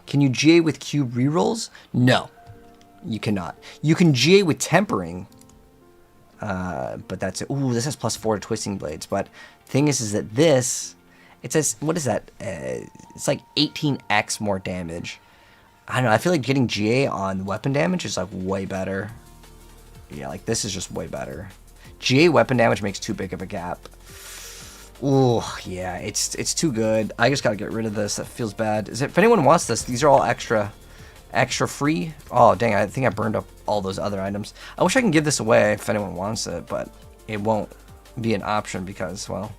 S3: Can you GA with cube rerolls? No, you cannot. You can GA with tempering, but that's it. Ooh, this has +4 to twisting blades. But thing is that this, it says, what is that? It's like 18x more damage. I don't know. I feel like getting GA on weapon damage is like way better. Yeah, like this is just way better. GA weapon damage makes too big of a gap. Ooh, yeah, it's too good. I just gotta get rid of this. That feels bad. If anyone wants this, these are all extra free. Oh, dang, I think I burned up all those other items. I wish I can give this away if anyone wants it, but it won't be an option because, well,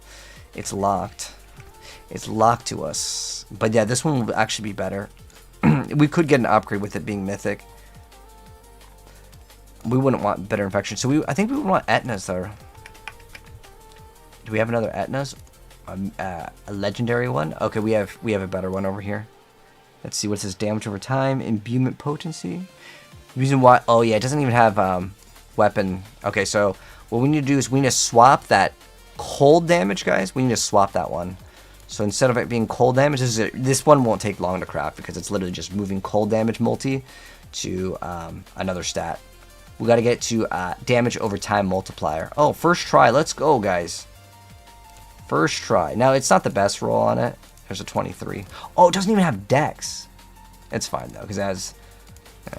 S3: it's locked. It's locked to us. But yeah, this one will actually be better. We could get an upgrade with it being Mythic. We wouldn't want better infection. So I think we would want Etna's, though. Do we have another Etna's? A legendary one? Okay, we have a better one over here. Let's see what it says. Damage over time, imbuement potency. Reason why? Oh yeah, it doesn't even have weapon. Okay, so what we need to do is we need to swap that cold damage, guys. We need to swap that one. So instead of it being cold damage, this one won't take long to craft because it's literally just moving cold damage multi to another stat. We got to get to damage over time multiplier. Oh, first try. Let's go, guys. First try. Now, it's not the best roll on it. There's a 23. Oh, it doesn't even have dex. It's fine, though, because it has... Yeah.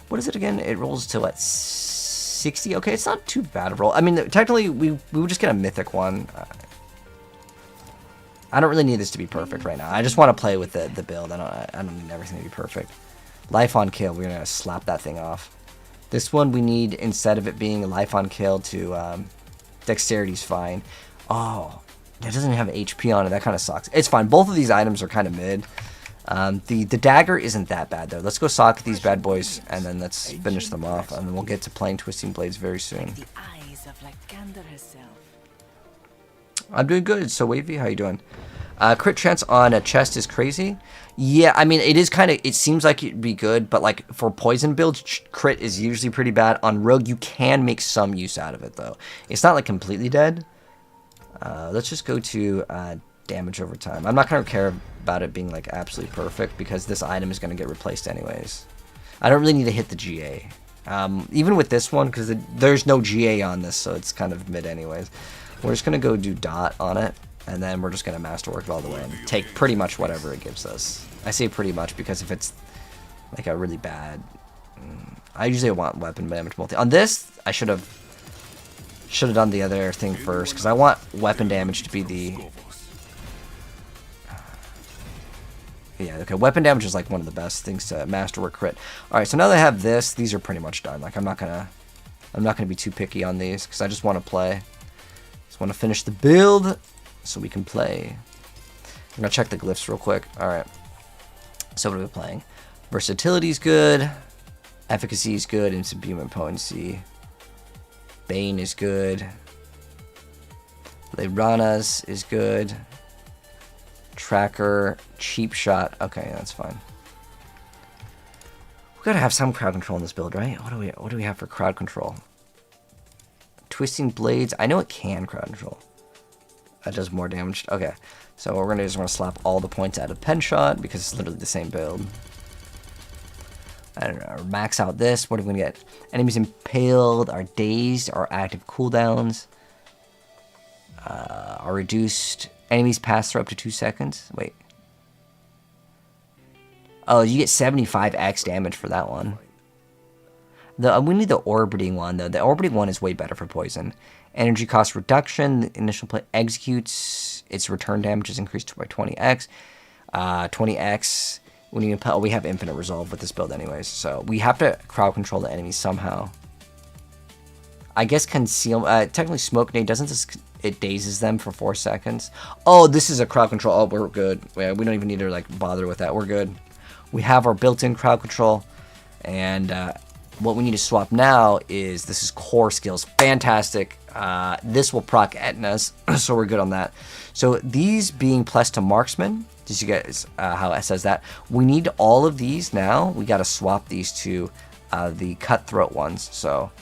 S3: What is it again? It rolls to, what, 60? Okay, it's not too bad a roll. I mean, technically, we would just get a mythic one. I don't really need this to be perfect right now. I just want to play with the build. I don't need everything to be perfect. Life on kill. We're going to slap that thing off. This one, we need, instead of it being a life on kill to... Dexterity's fine. Oh, that doesn't have HP on it. That kind of sucks. It's fine. Both of these items are kind of mid. The dagger isn't that bad, though. Let's go socket these bad boys, and then let's finish them off. And then we'll get to playing Twisting Blades very soon. I'm doing good. So, Wavy, how you doing? Crit chance on a chest is crazy. Yeah, I mean, it is kind of... It seems like it'd be good, but, like, for poison builds, crit is usually pretty bad. On Rogue, you can make some use out of it, though. It's not, like, completely dead. Let's just go to damage over time. I'm not going to care about it being, like, absolutely perfect, because this item is going to get replaced anyways. I don't really need to hit the GA. Even with this one, because there's no GA on this, so it's kind of mid anyways. We're just going to go do dot on it. And then we're just going to masterwork it all the way and take pretty much whatever it gives us. I say pretty much because if it's like a really bad... I usually want weapon damage multi. On this, I should have done the other thing first because I want weapon damage to be the Yeah, okay, weapon damage is like one of the best things to masterwork crit. Alright, so now that I have this, these are pretty much done. Like, I'm not gonna be too picky on these, because I just want to play. Just want to finish the build, so we can play. I'm gonna check the glyphs real quick. Alright. So what are we playing? Versatility is good. Efficacy is good. Imbuement potency. Bane is good. Leiranas is good. Tracker, cheap shot. Okay, that's fine. We gotta have some crowd control in this build, right? What do we have for crowd control? Twisting blades. I know it can crowd control. That does more damage. Okay, so we're gonna just want to slap all the points out of pen shot because it's literally the same build. I don't know. Max out this. What are we gonna get? Enemies impaled are dazed. Are active cooldowns. Are reduced. Enemies pass for up to 2 seconds. Wait. Oh, you get 75x damage for that one. We need the orbiting one, though. The orbiting one is way better for poison. Energy cost reduction. The initial play executes. Its return damage is increased by 20x. 20x. We have infinite resolve with this build anyways. So we have to crowd control the enemies somehow. I guess conceal. Technically, smoke nade doesn't this. It dazes them for 4 seconds. Oh, this is a crowd control. Oh, we're good. Yeah, we don't even need to like bother with that. We're good. We have our built-in crowd control, and what we need to swap now is this is core skills. Fantastic. This will proc Etna's, so we're good on that. So these being plus to marksman. Did you guys how it says that? We need all of these now. We got to swap these to the cutthroat ones. So.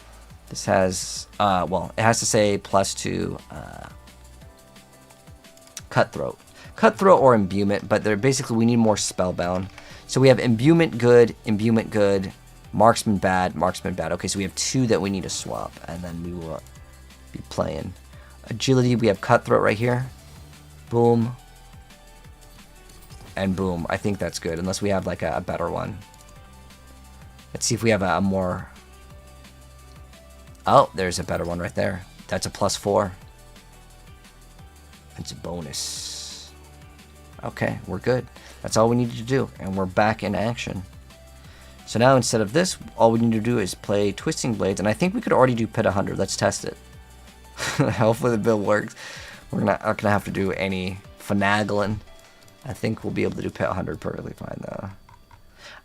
S3: This has, well, it has to say plus to Cutthroat. Cutthroat or Imbuement, but they're basically, we need more Spellbound. So we have Imbuement good, Marksman bad, Marksman bad. Okay, so we have 2 that we need to swap, and then we will be playing. Agility, we have Cutthroat right here. Boom. And boom. I think that's good, unless we have like a better one. Let's see if we have a more... Oh, there's a better one right there. That's a +4. It's a bonus. Okay, we're good. That's all we need to do, and we're back in action. So now instead of this, all we need to do is play Twisting Blades, and I think we could already do Pit 100. Let's test it. Hopefully the build works. We're not gonna have to do any finagling. I think we'll be able to do Pit 100 perfectly fine, though.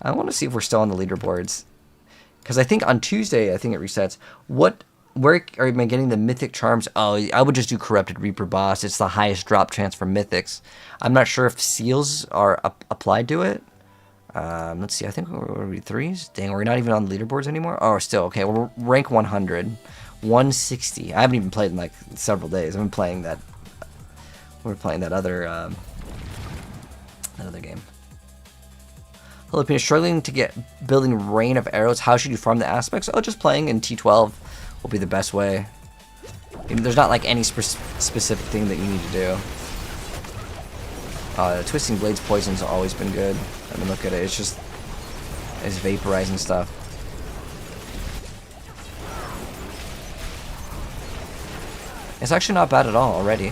S3: I want to see if we're still on the leaderboards. Because I think on Tuesday, I think it resets. Where are you getting the Mythic charms? Oh, I would just do Corrupted Reaper Boss. It's the highest drop chance for Mythics. I'm not sure if seals are applied to it. Let's see. I think we're 3s. Dang, we're not even on the leaderboards anymore. Oh, still okay. We're rank 100, 160. I haven't even played in like several days. I've been playing that. We're playing that other game. Filipino struggling to get building rain of arrows. How should you farm the aspects? Oh, just playing in T12 will be the best way. There's not like any specific thing that you need to do. Twisting Blades poison's always been good. I mean, look at it. It's vaporizing stuff. It's actually not bad at all already.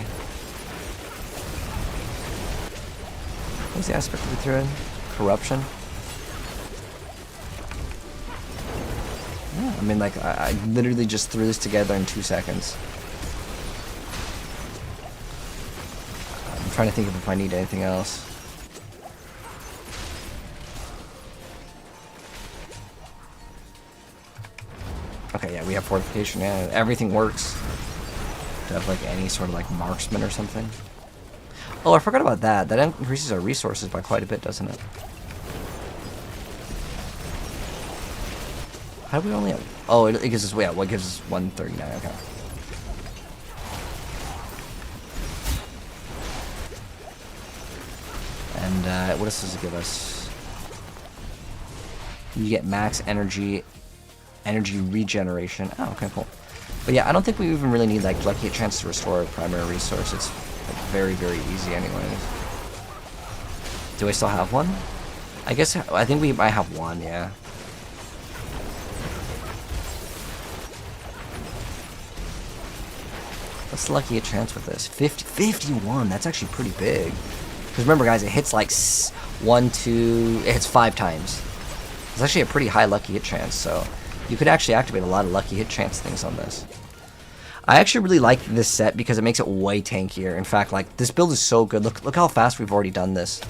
S3: What's the aspect we threw in? Corruption. Yeah, I mean, like, I literally just threw this together in 2 seconds. I'm trying to think if I need anything else. Okay, yeah, we have fortification. Yeah, everything works. To have like any sort of like marksman or something. Oh, I forgot about that. That increases our resources by quite a bit, doesn't it? How do we only have... Oh, it gives us... Yeah, what gives us 139? Okay. And what else does it give us? You get max energy regeneration. Oh, okay, cool. But yeah, I don't think we even really need like lucky chance to restore a primary resource. It's like very, very easy anyways. Do I still have one? I think we might have one, yeah. What's lucky a chance with this? 51, that's actually pretty big. Because remember guys, it hits like... 1, 2, it hits 5 times. It's actually a pretty high lucky hit chance, so you could actually activate a lot of lucky hit chance things on this. I actually really like this set because it makes it way tankier. In fact, like, this build is so good. Look how fast we've already done this.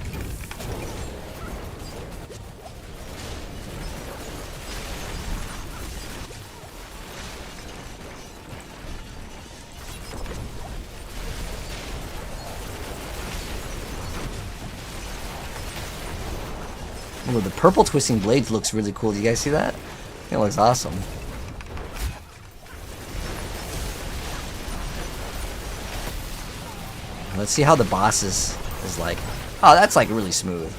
S3: Ooh, the purple twisting blades looks really cool. Do you guys see that? It looks awesome. Let's see how the boss is like. Oh, that's like really smooth.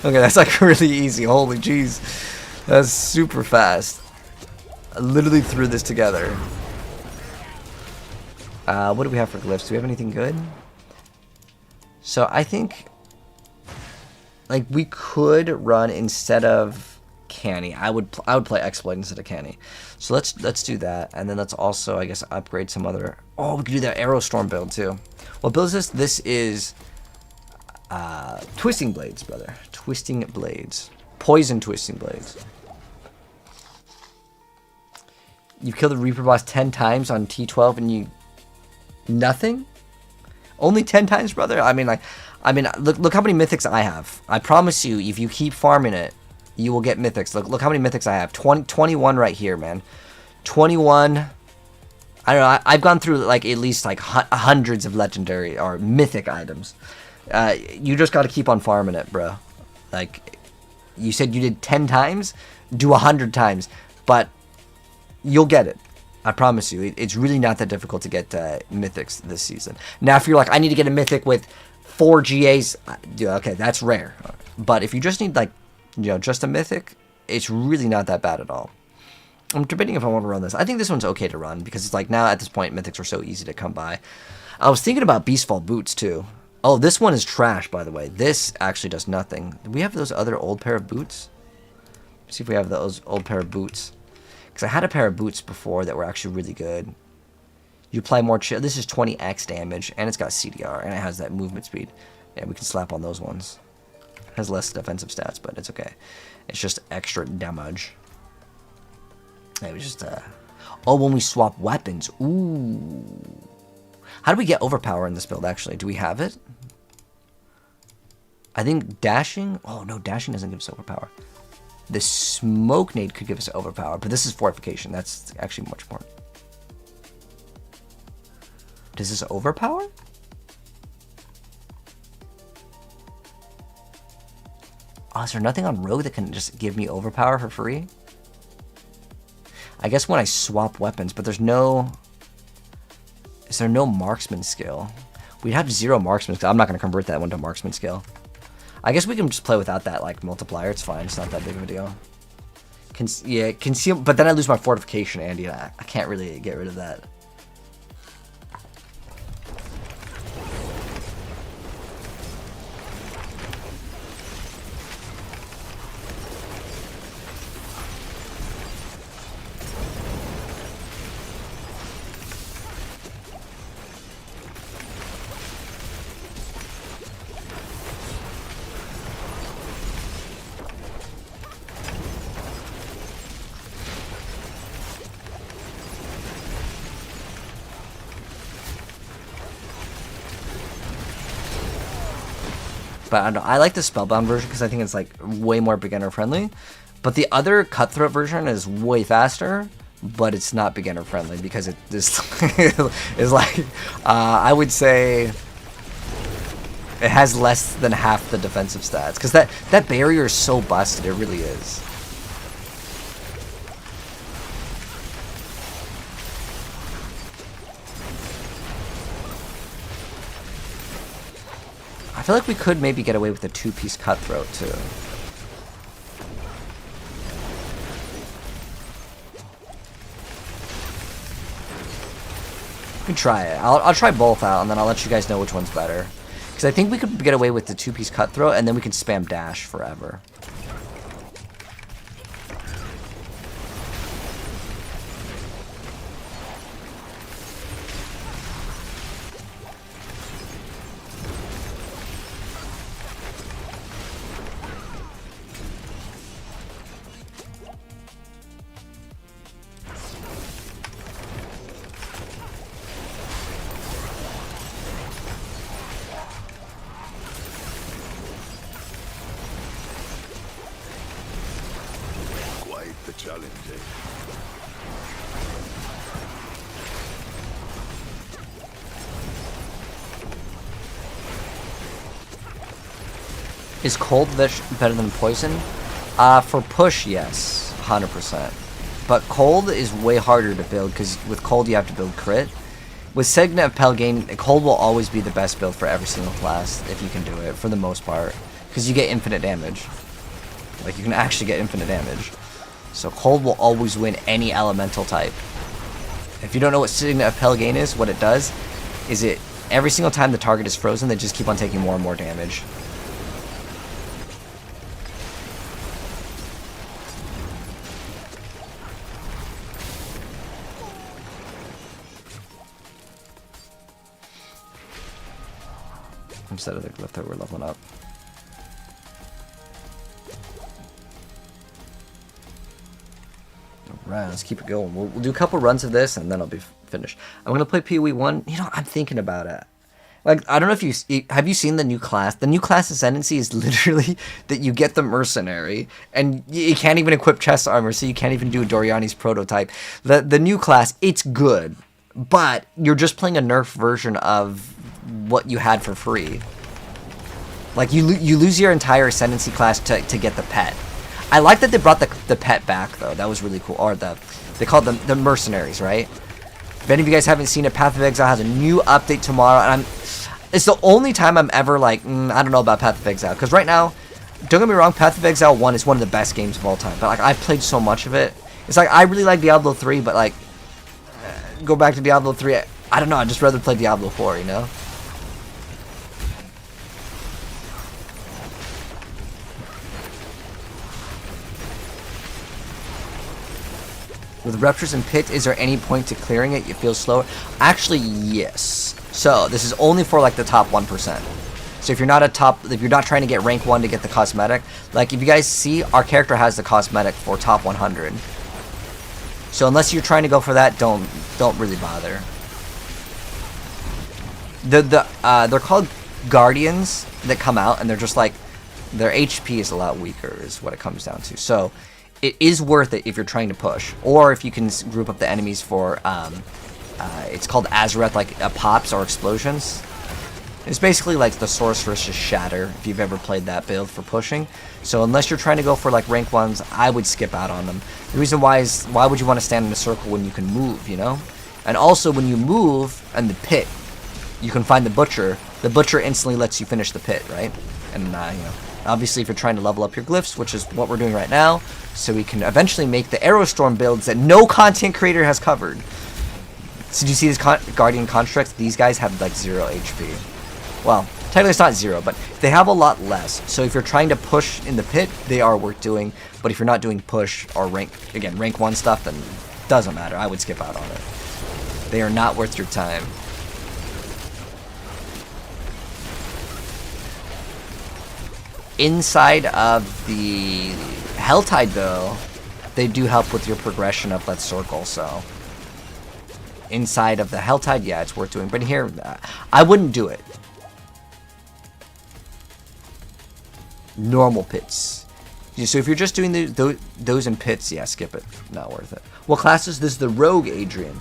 S3: Okay, that's like really easy. Holy jeez. That's super fast. I literally threw this together. What do we have for glyphs? Do we have anything good? So I think, like, we could run instead of Canny. I would play Exploit instead of Canny. So let's do that, and then let's also, I guess, upgrade some other. Oh, we could do that Arrow Storm build too. What build is this? This is Twisting Blades, brother. Twisting Blades. Poison Twisting Blades. You kill the Reaper boss 10 times on T12 and you nothing? Only 10 times, brother? I mean, look how many Mythics I have. I promise you, if you keep farming it, you will get Mythics. Look how many Mythics I have. 21 right here, man. 21. I don't know. I've gone through like at least like hundreds of legendary or mythic items. You just got to keep on farming it, bro. Like, you said you did 10 times, do 100 times, but you'll get it. I promise you. It's really not that difficult to get Mythics this season. Now, if you're like, I need to get a Mythic with 4 GAs, okay, that's rare. But if you just need, like, you know, just a Mythic, it's really not that bad at all. I'm debating if I want to run this. I think this one's okay to run, because it's like, now at this point, Mythics are so easy to come by. I was thinking about Beastfall Boots, too. Oh, this one is trash, by the way. This actually does nothing. Do we have those other old pair of boots? Let's see if we have those old pair of boots. Because I had a pair of boots before that were actually really good. You apply more chill. This is 20x damage, and it's got CDR, and it has that movement speed. Yeah, we can slap on those ones. It has less defensive stats, but it's okay. It's just extra damage. It was just, Oh, when we swap weapons. Ooh. How do we get overpower in this build, actually? Do we have it? I think dashing... Oh, no, dashing doesn't give us overpower. The smoke nade could give us overpower, but this is fortification. That's actually much more. Does this overpower? Oh, is there nothing on rogue that can just give me overpower for free? I guess when I swap weapons, but there's no... Is there no marksman skill? We'd have 0 marksman skill. I'm not going to convert that one to marksman skill. I guess we can just play without that, like, multiplier. It's fine. It's not that big of a deal. Yeah, conceal... But then I lose my fortification, Andy. I can't really get rid of that. But I like the Spellbound version because I think it's like way more beginner friendly. But the other Cutthroat version is way faster, but it's not beginner friendly because it is like I would say it has less than half the defensive stats because that barrier is so busted. It really is. I feel like we could maybe get away with a 2-piece Cutthroat too. We can try it. I'll try both out, and then I'll let you guys know which one's better. Because I think we could get away with the 2-piece Cutthroat, and then we can spam dash forever.
S1: a challenge, eh?
S3: Is cold better than poison? For push, yes, 100%. But cold is way harder to build because with cold you have to build crit. With Signet of Pelgane, cold will always be the best build for every single class if you can do it for the most part, because you get infinite damage. Like you can actually get infinite damage. So cold will always win any elemental type. If you don't know what Signet of Pelgane is, what it does is it every single time the target is frozen, they just keep on taking more and more damage. Instead of the glyph that we're leveling up. Alright, let's keep it going. We'll do a couple runs of this and then I'll be finished. I'm gonna play PoE 1. You know, I'm thinking about it. Like, I don't know if have you seen the new class? The new class ascendancy is literally that you get the Mercenary, and you can't even equip chest armor, so you can't even do Doriani's prototype. The new class, it's good, but you're just playing a nerf version of what you had for free. Like, you lose your entire ascendancy class to get the pet. I like that they brought the pet back, though. That was really cool. Or they called them the Mercenaries, right? If any of you guys haven't seen it, Path of Exile has a new update tomorrow, and it's the only time I'm ever like, I don't know about Path of Exile, because right now, don't get me wrong, Path of Exile 1 is one of the best games of all time, but like I've played so much of it. It's like I really like Diablo 3, but like go back to Diablo 3, I don't know, I'd just rather play Diablo 4, you know? With Ruptures and Pit, is there any point to clearing it? You feel slower? Actually, yes. So, this is only for like the top 1%. So if you're not trying to get rank 1 to get the cosmetic, like if you guys see, our character has the cosmetic for top 100. So unless you're trying to go for that, don't really bother. They're called Guardians that come out, and they're just like, their HP is a lot weaker is what it comes down to. So it is worth it if you're trying to push, or if you can group up the enemies for, it's called Azareth, like pops or explosions. It's basically like the Sorceress's Shatter, if you've ever played that build for pushing. So unless you're trying to go for like rank 1s, I would skip out on them. The reason why is, why would you want to stand in a circle when you can move, you know? And also when you move and the pit, you can find the Butcher. The Butcher instantly lets you finish the pit, right? And, you know, obviously if you're trying to level up your glyphs, which is what we're doing right now, so we can eventually make the Aerostorm builds that no content creator has covered. So do you see these Guardian Constructs? These guys have like 0 HP. Well, technically it's not 0, but they have a lot less. So if you're trying to push in the pit, they are worth doing. But if you're not doing push or rank 1 stuff, then it doesn't matter. I would skip out on it. They are not worth your time. Inside of the Helltide, though, they do help with your progression of that circle, so inside of the Helltide, yeah, it's worth doing. But here, I wouldn't do it. Normal pits. So if you're just doing those in pits, yeah, skip it. Not worth it. What class is this? The Rogue, Adrian.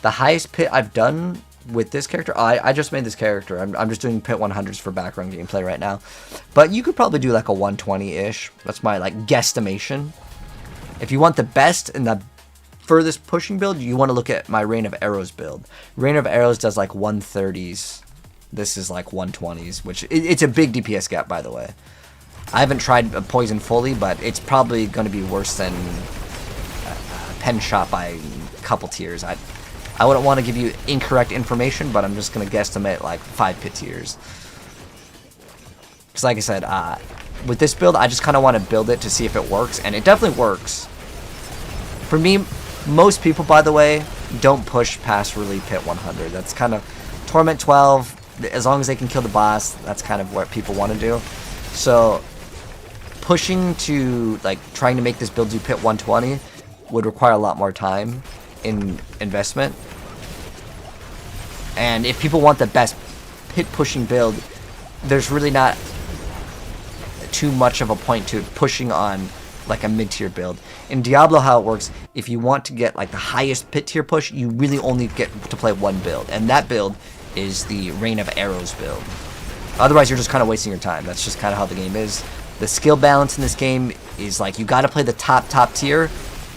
S3: The highest pit I've done with this character, I just made this character. I'm just doing pit 100s for background gameplay right now. But you could probably do like a 120-ish. That's my like guesstimation. If you want the best and the furthest pushing build, you want to look at my Rain of Arrows build. Rain of Arrows does like 130s. This is like 120s, which it's a big DPS gap, by the way. I haven't tried Poison fully, but it's probably going to be worse than Pen Shot by a couple tiers. I wouldn't want to give you incorrect information, but I'm just going to guesstimate like 5 pit tiers. Because like I said, with this build, I just kind of want to build it to see if it works, and it definitely works. For me, most people, by the way, don't push past really pit 100. That's kind of Torment 12, as long as they can kill the boss, that's kind of what people want to do. So pushing to, like, trying to make this build do pit 120 would require a lot more time in investment. And if people want the best pit pushing build, there's really not too much of a point to pushing on like a mid-tier build. In Diablo, how it works, if you want to get like the highest pit tier push, you really only get to play one build, and that build is the Rain of Arrows build. Otherwise, you're just kind of wasting your time. That's just kind of how the game is. The skill balance in this game is like you got to play the top tier,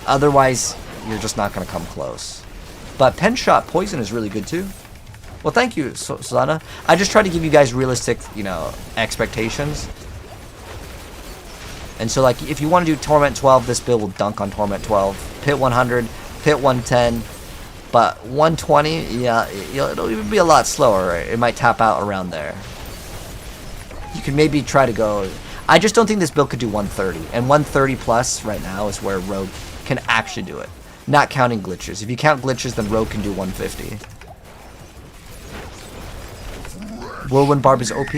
S3: otherwise you're just not going to come close. But Pen Shot Poison is really good too. Well, thank you, Susanna. I just try to give you guys realistic, you know, expectations. And so, like, if you want to do Torment 12, this build will dunk on Torment 12. Pit 100, Pit 110, but 120, yeah, it'll even be a lot slower. It might tap out around there. You can maybe try to go... I just don't think this build could do 130. And 130 plus right now is where Rogue can actually do it. Not counting glitches. If you count glitches, then Rogue can do 150. Whirlwind Barb is OP?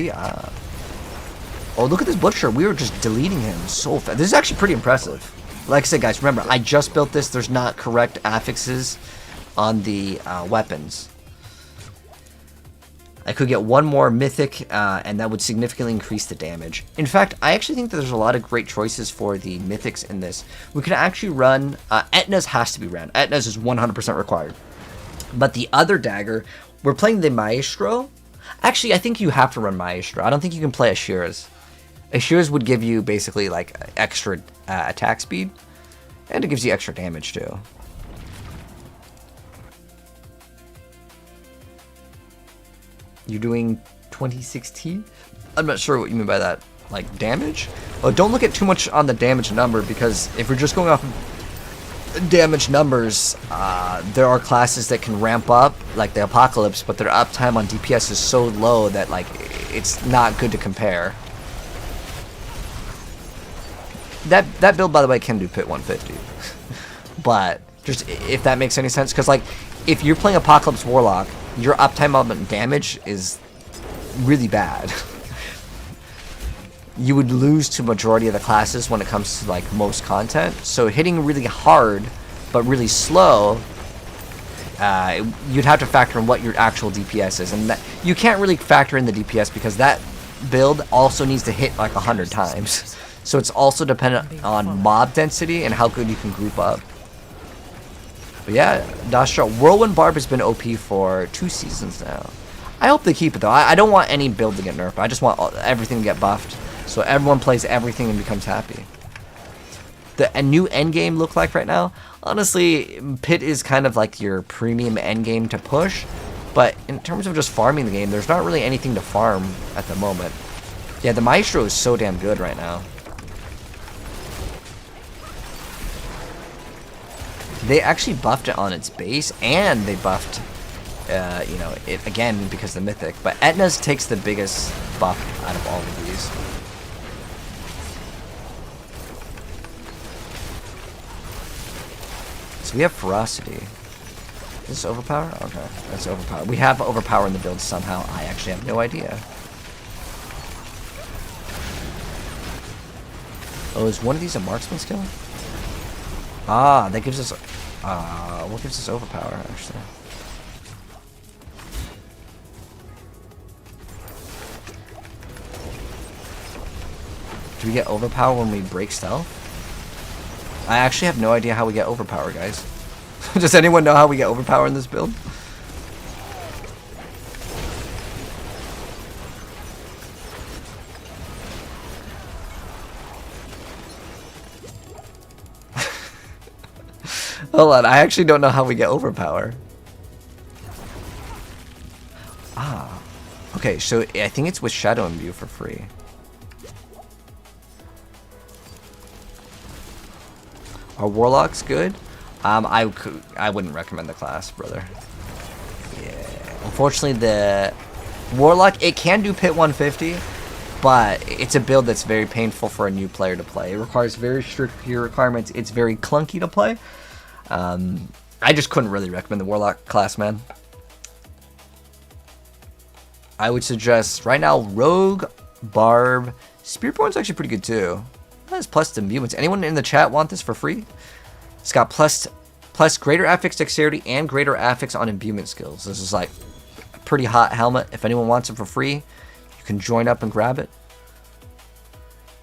S3: Oh, look at this Butcher. We were just deleting him so fast. This is actually pretty impressive. Like I said, guys, remember, I just built this. There's not correct affixes on the weapons. I could get one more Mythic, and that would significantly increase the damage. In fact, I actually think that there's a lot of great choices for the Mythics in this. We can actually run... Etna's has to be ran. Etna's is 100% required. But the other dagger, we're playing the Maestro. Actually, I think you have to run Maestro. I don't think you can play Ashira's. Ashira's would give you basically like extra attack speed, and it gives you extra damage too. You're doing 2016? I'm not sure what you mean by that. Like damage? Well, don't look at too much on the damage number, because if we're just going off damage numbers, there are classes that can ramp up, like the Apocalypse, but their uptime on DPS is so low that like it's not good to compare. That build, by the way, can do Pit 150. But just if that makes any sense, because like if you're playing Apocalypse Warlock, your uptime on damage is really bad. You would lose to majority of the classes when it comes to like most content. So hitting really hard but really slow, you'd have to factor in what your actual DPS is, and that you can't really factor in the DPS because that build also needs to hit like 100 times. So it's also dependent on mob density and how good you can group up. But yeah, Dasha, Whirlwind Barb has been OP for 2 seasons now. I hope they keep it though. I don't want any build to get nerfed. I just want everything to get buffed, so everyone plays everything and becomes happy. A new endgame look like right now? Honestly, Pit is kind of like your premium endgame to push, but in terms of just farming the game, there's not really anything to farm at the moment. Yeah, the Maestro is so damn good right now. They actually buffed it on its base, and they buffed, you know, it again because of the Mythic. But Etna's takes the biggest buff out of all of these. So we have Ferocity. Is this Overpower? Okay, that's Overpower. We have Overpower in the build somehow. I actually have no idea. Oh, is one of these a marksman skill? Ah, that gives us... what gives us Overpower, actually? Do we get Overpower when we break stealth? I actually have no idea how we get Overpower, guys. Does anyone know how we get Overpower in this build? Hold on, I actually don't know how we get Overpower. Ah. Okay, so I think it's with Shadow Imbue for free. Are Warlocks good? I wouldn't recommend the class, brother. Yeah. Unfortunately, the Warlock, it can do Pit 150, but it's a build that's very painful for a new player to play. It requires very strict gear requirements. It's very clunky to play. I just couldn't really recommend the Warlock class, man. I would suggest right now Rogue, Barb, Spearborn's actually pretty good too. That has plus imbuements. Anyone in the chat want this for free? It's got plus greater affix dexterity and greater affix on imbuement skills. This is like a pretty hot helmet. If anyone wants it for free, you can join up and grab it.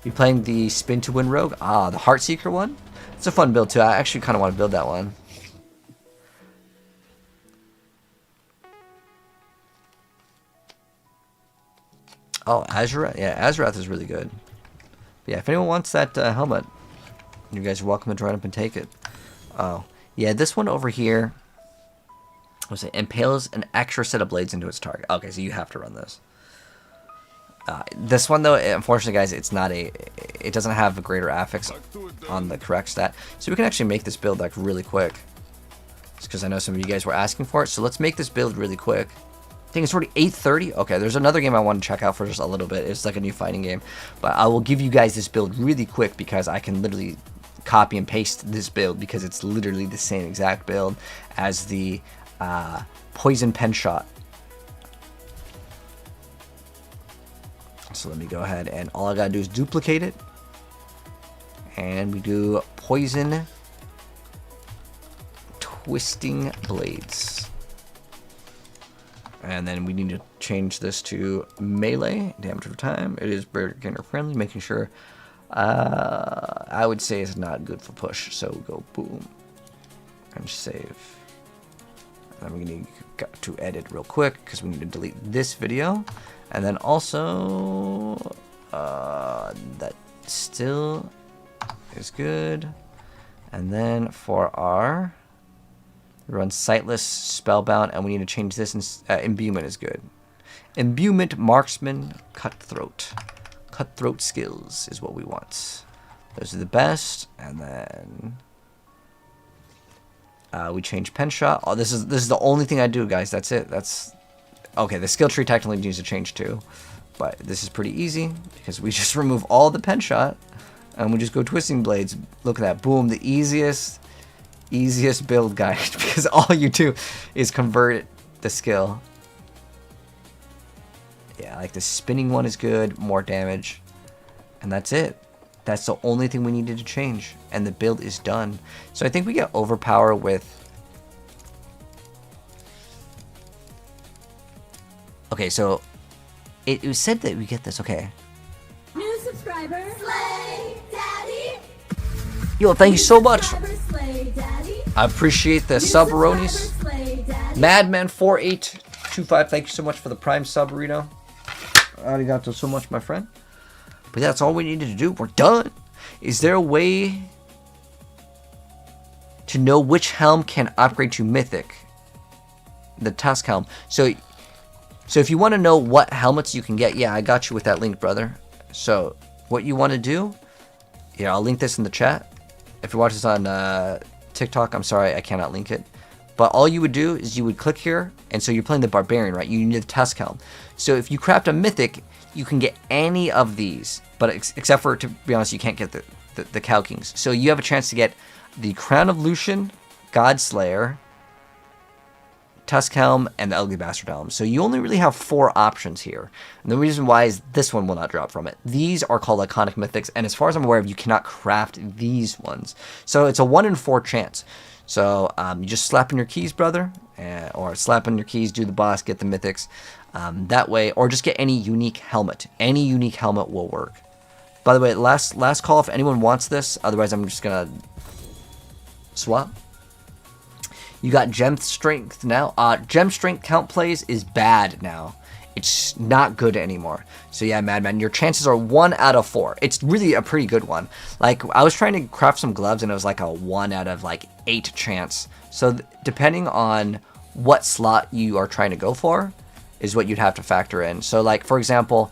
S3: Be playing the Spin to Win Rogue. Ah, the Heartseeker one. It's a fun build too. I actually kind of want to build that one. Oh, Azurath. Yeah, Azurath is really good. But yeah, if anyone wants that helmet, you guys are welcome to join up and take it. Oh, yeah, this one over here. Was it impales an extra set of blades into its target? Okay, so you have to run this. This one though, unfortunately, guys, it doesn't have a greater affix on the correct stat, so we can actually make this build like really quick. Just because I know some of you guys were asking for it, so let's make this build really quick. I think it's already 8:30. Okay, there's another game I want to check out for just a little bit. It's like a new fighting game, but I will give you guys this build really quick because I can literally copy and paste this build because it's literally the same exact build as the poison pen shot. So let me go ahead and all I gotta do is duplicate it, and we do poison twisting blades, and then we need to change this to melee damage over time. It is beginner friendly, making sure I would say it's not good for push, so we go boom and save. And then we need to edit real quick because we need to delete this video. And then also, that still is good. And then for our run Sightless, Spellbound, and we need to change this. Imbuement is good. Imbuement, Marksman, Cutthroat. Cutthroat skills is what we want. Those are the best. And then we change Pen Shot. Oh, this is the only thing I do, guys. That's it. That's okay. The skill tree technically needs to change too, but this is pretty easy because we just remove all the Pen Shot and we just go Twisting Blades. Look at that. Boom. The easiest build, guys, because all you do is convert the skill. Yeah, like the spinning one is good, more damage, and that's it. That's the only thing we needed to change, and the build is done. So I think we get Overpower with... Okay, so it was said that we get this, okay.
S5: New subscriber, Slay Daddy.
S3: Yo, thank you so much.
S5: Slay Daddy.
S3: I appreciate the sub-ronis. Madman4825, thank you so much for the Prime sub, Rito. Arigato so much, my friend. But that's all we needed to do. We're done. Is there a way to know which helm can upgrade to Mythic? The Tusk helm. So if you want to know what helmets you can get, yeah, I got you with that link, brother. So what you want to do, yeah, I'll link this in the chat. If you watch this on TikTok, I'm sorry, I cannot link it. But all you would do is you would click here, and so you're playing the Barbarian, right? You need the Tusk helm. So if you craft a Mythic, you can get any of these, but except for, to be honest, you can't get the Cow Kings. So you have a chance to get the Crown of Lucian, Godslayer, Tusk Helm, and the Ugly Bastard Helm. So you only really have 4 options here. And the reason why is this one will not drop from it. These are called Iconic Mythics, and as far as I'm aware of, you cannot craft these ones. So it's a 1 in 4 chance. So you just slap in your keys, brother, or slap in your keys, do the boss, get the Mythics. That way, or just get any unique helmet. Any unique helmet will work. By the way, last call if anyone wants this. Otherwise, I'm just gonna swap. You got Gem Strength now. Gem Strength count plays is bad now. It's not good anymore. So yeah, Madman, your chances are 1 out of 4. It's really a pretty good one. Like, I was trying to craft some gloves and it was like a 1 out of like 8 chance. So depending on what slot you are trying to go for is what you'd have to factor in. So like, for example,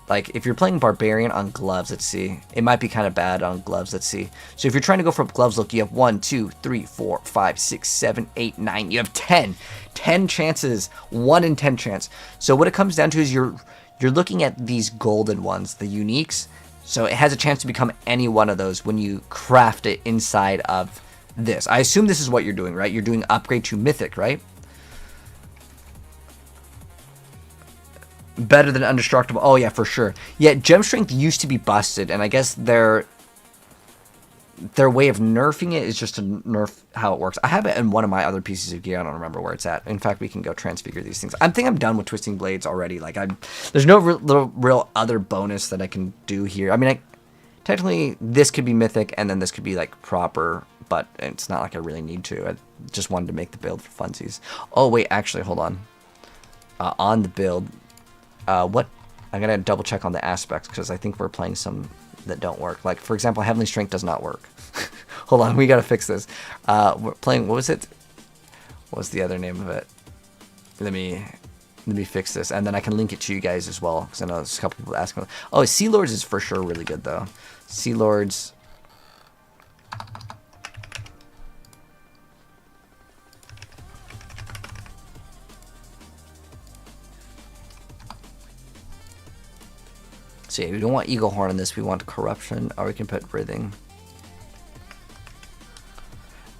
S3: like if you're playing Barbarian on gloves, let's see, it might be kind of bad on gloves, let's see. So if you're trying to go for gloves, look, you have 1, 2, 3, 4, 5, 6, 7, 8, 9, you have 10 chances, 1 in 10 chance. So what it comes down to is you're looking at these golden ones, the uniques. So it has a chance to become any one of those when you craft it inside of this. I assume this is what you're doing, right? You're doing upgrade to Mythic, right? Better than Indestructible. Oh yeah, for sure. Yeah, Gem Strength used to be busted, and I guess they're their way of nerfing it is just to nerf how it works. I have it in one of my other pieces of gear. I don't remember where it's at. In fact, we can go transfigure these things. I think I'm done with twisting blades already. Like, there's no real other bonus that I can do here. I mean, technically, this could be mythic, and then this could be like proper, but it's not like I really need to. I just wanted to make the build for funsies. Oh wait, actually, hold on. On the build, what? I'm gonna double check on the aspects because I think we're playing some that don't work. Like, for example, Heavenly Strength does not work. Hold on, we gotta fix this. We're playing, what was it? What was the other name of it? Let me fix this, and then I can link it to you guys as well, because I know there's a couple people asking. Oh, Sea Lords is for sure really good, though. Sea Lords. So yeah, we don't want Eagle Horn in this, we want Corruption, or we can put Writhing.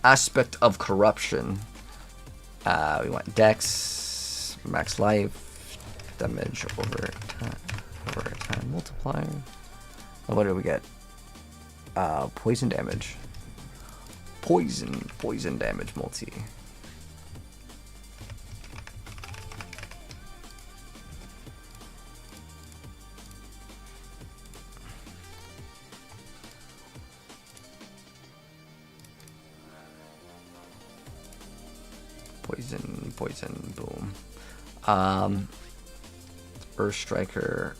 S3: Aspect of Corruption. We want Dex, max life, damage over time multiplier. And what do we get? Poison damage. Poison damage multi. Poison, boom. Earth Striker.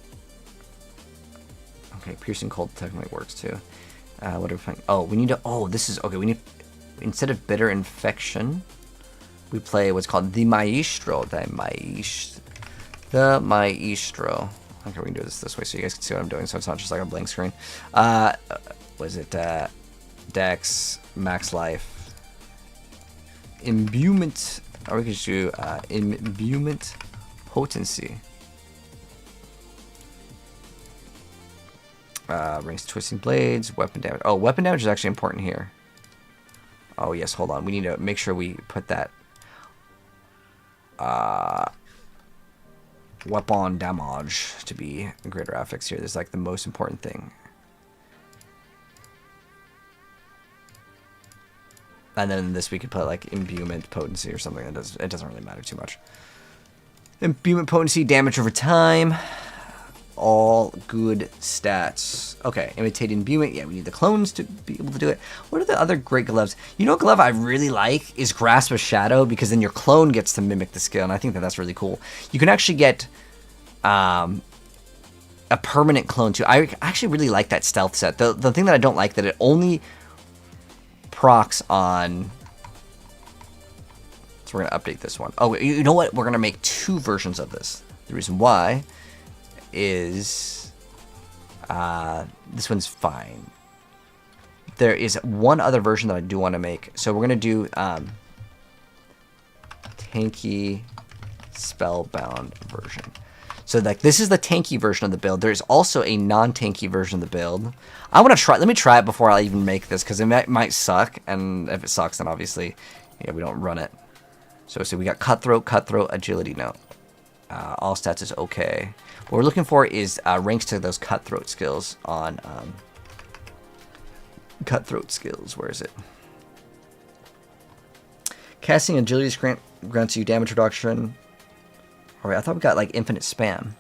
S3: Okay, Piercing Cold technically works too. What are we playing? Oh, we need to. Oh, this is okay. We need, instead of Bitter Infection, we play what's called the Maestro. The Maestro. Okay, we can do this way so you guys can see what I'm doing, so it's not just like a blank screen. Was it Dex, max life, Imbuement, or we could just do Imbuement Potency. Rings Twisting Blades, weapon damage. Oh, weapon damage is actually important here. Oh yes, hold on. We need to make sure we put that weapon damage to be greater affix here. This is like the most important thing. And then this we could put like Imbuement Potency or something. It doesn't really matter too much. Imbuement Potency, damage over time. All good stats. Okay, Imitating Imbuement. Yeah, we need the clones to be able to do it. What are the other great gloves? You know what glove I really like is Grasp of Shadow, because then your clone gets to mimic the skill, and I think that that's really cool. You can actually get a permanent clone too. I actually really like that stealth set. The thing that I don't like, that it only procs on, so we're gonna update this one. Oh, you know what, we're gonna make two versions of this. The reason why is this one's fine. There is one other version that I do want to make, so we're gonna do tanky spellbound version. So like this is the tanky version of the build. There's also a non-tanky version of the build. I want to try. Let me try it before I even make this, because it might suck. And if it sucks, then obviously, yeah, we don't run it. So we got Cutthroat, Agility. No, all stats is okay. What we're looking for is ranks to those Cutthroat skills on Cutthroat skills. Where is it? Casting Agility grants you damage reduction. Alright, I thought we got like infinite spam.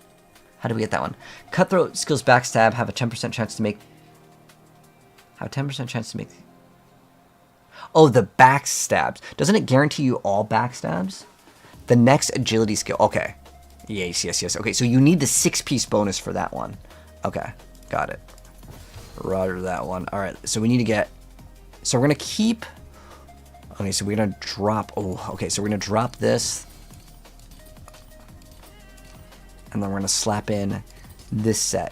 S3: How do we get that one? Cutthroat skills backstab have a 10% chance to make. Have a 10% chance to make. Oh, the backstabs. Doesn't it guarantee you all backstabs? The next agility skill. Okay. Yes. Okay, so you need the 6-piece bonus for that one. Okay, got it. Roger that one. Alright, so we need to get. So we're gonna keep. Okay, so we're gonna drop. Oh, okay, so we're gonna drop this. And then we're going to slap in this set.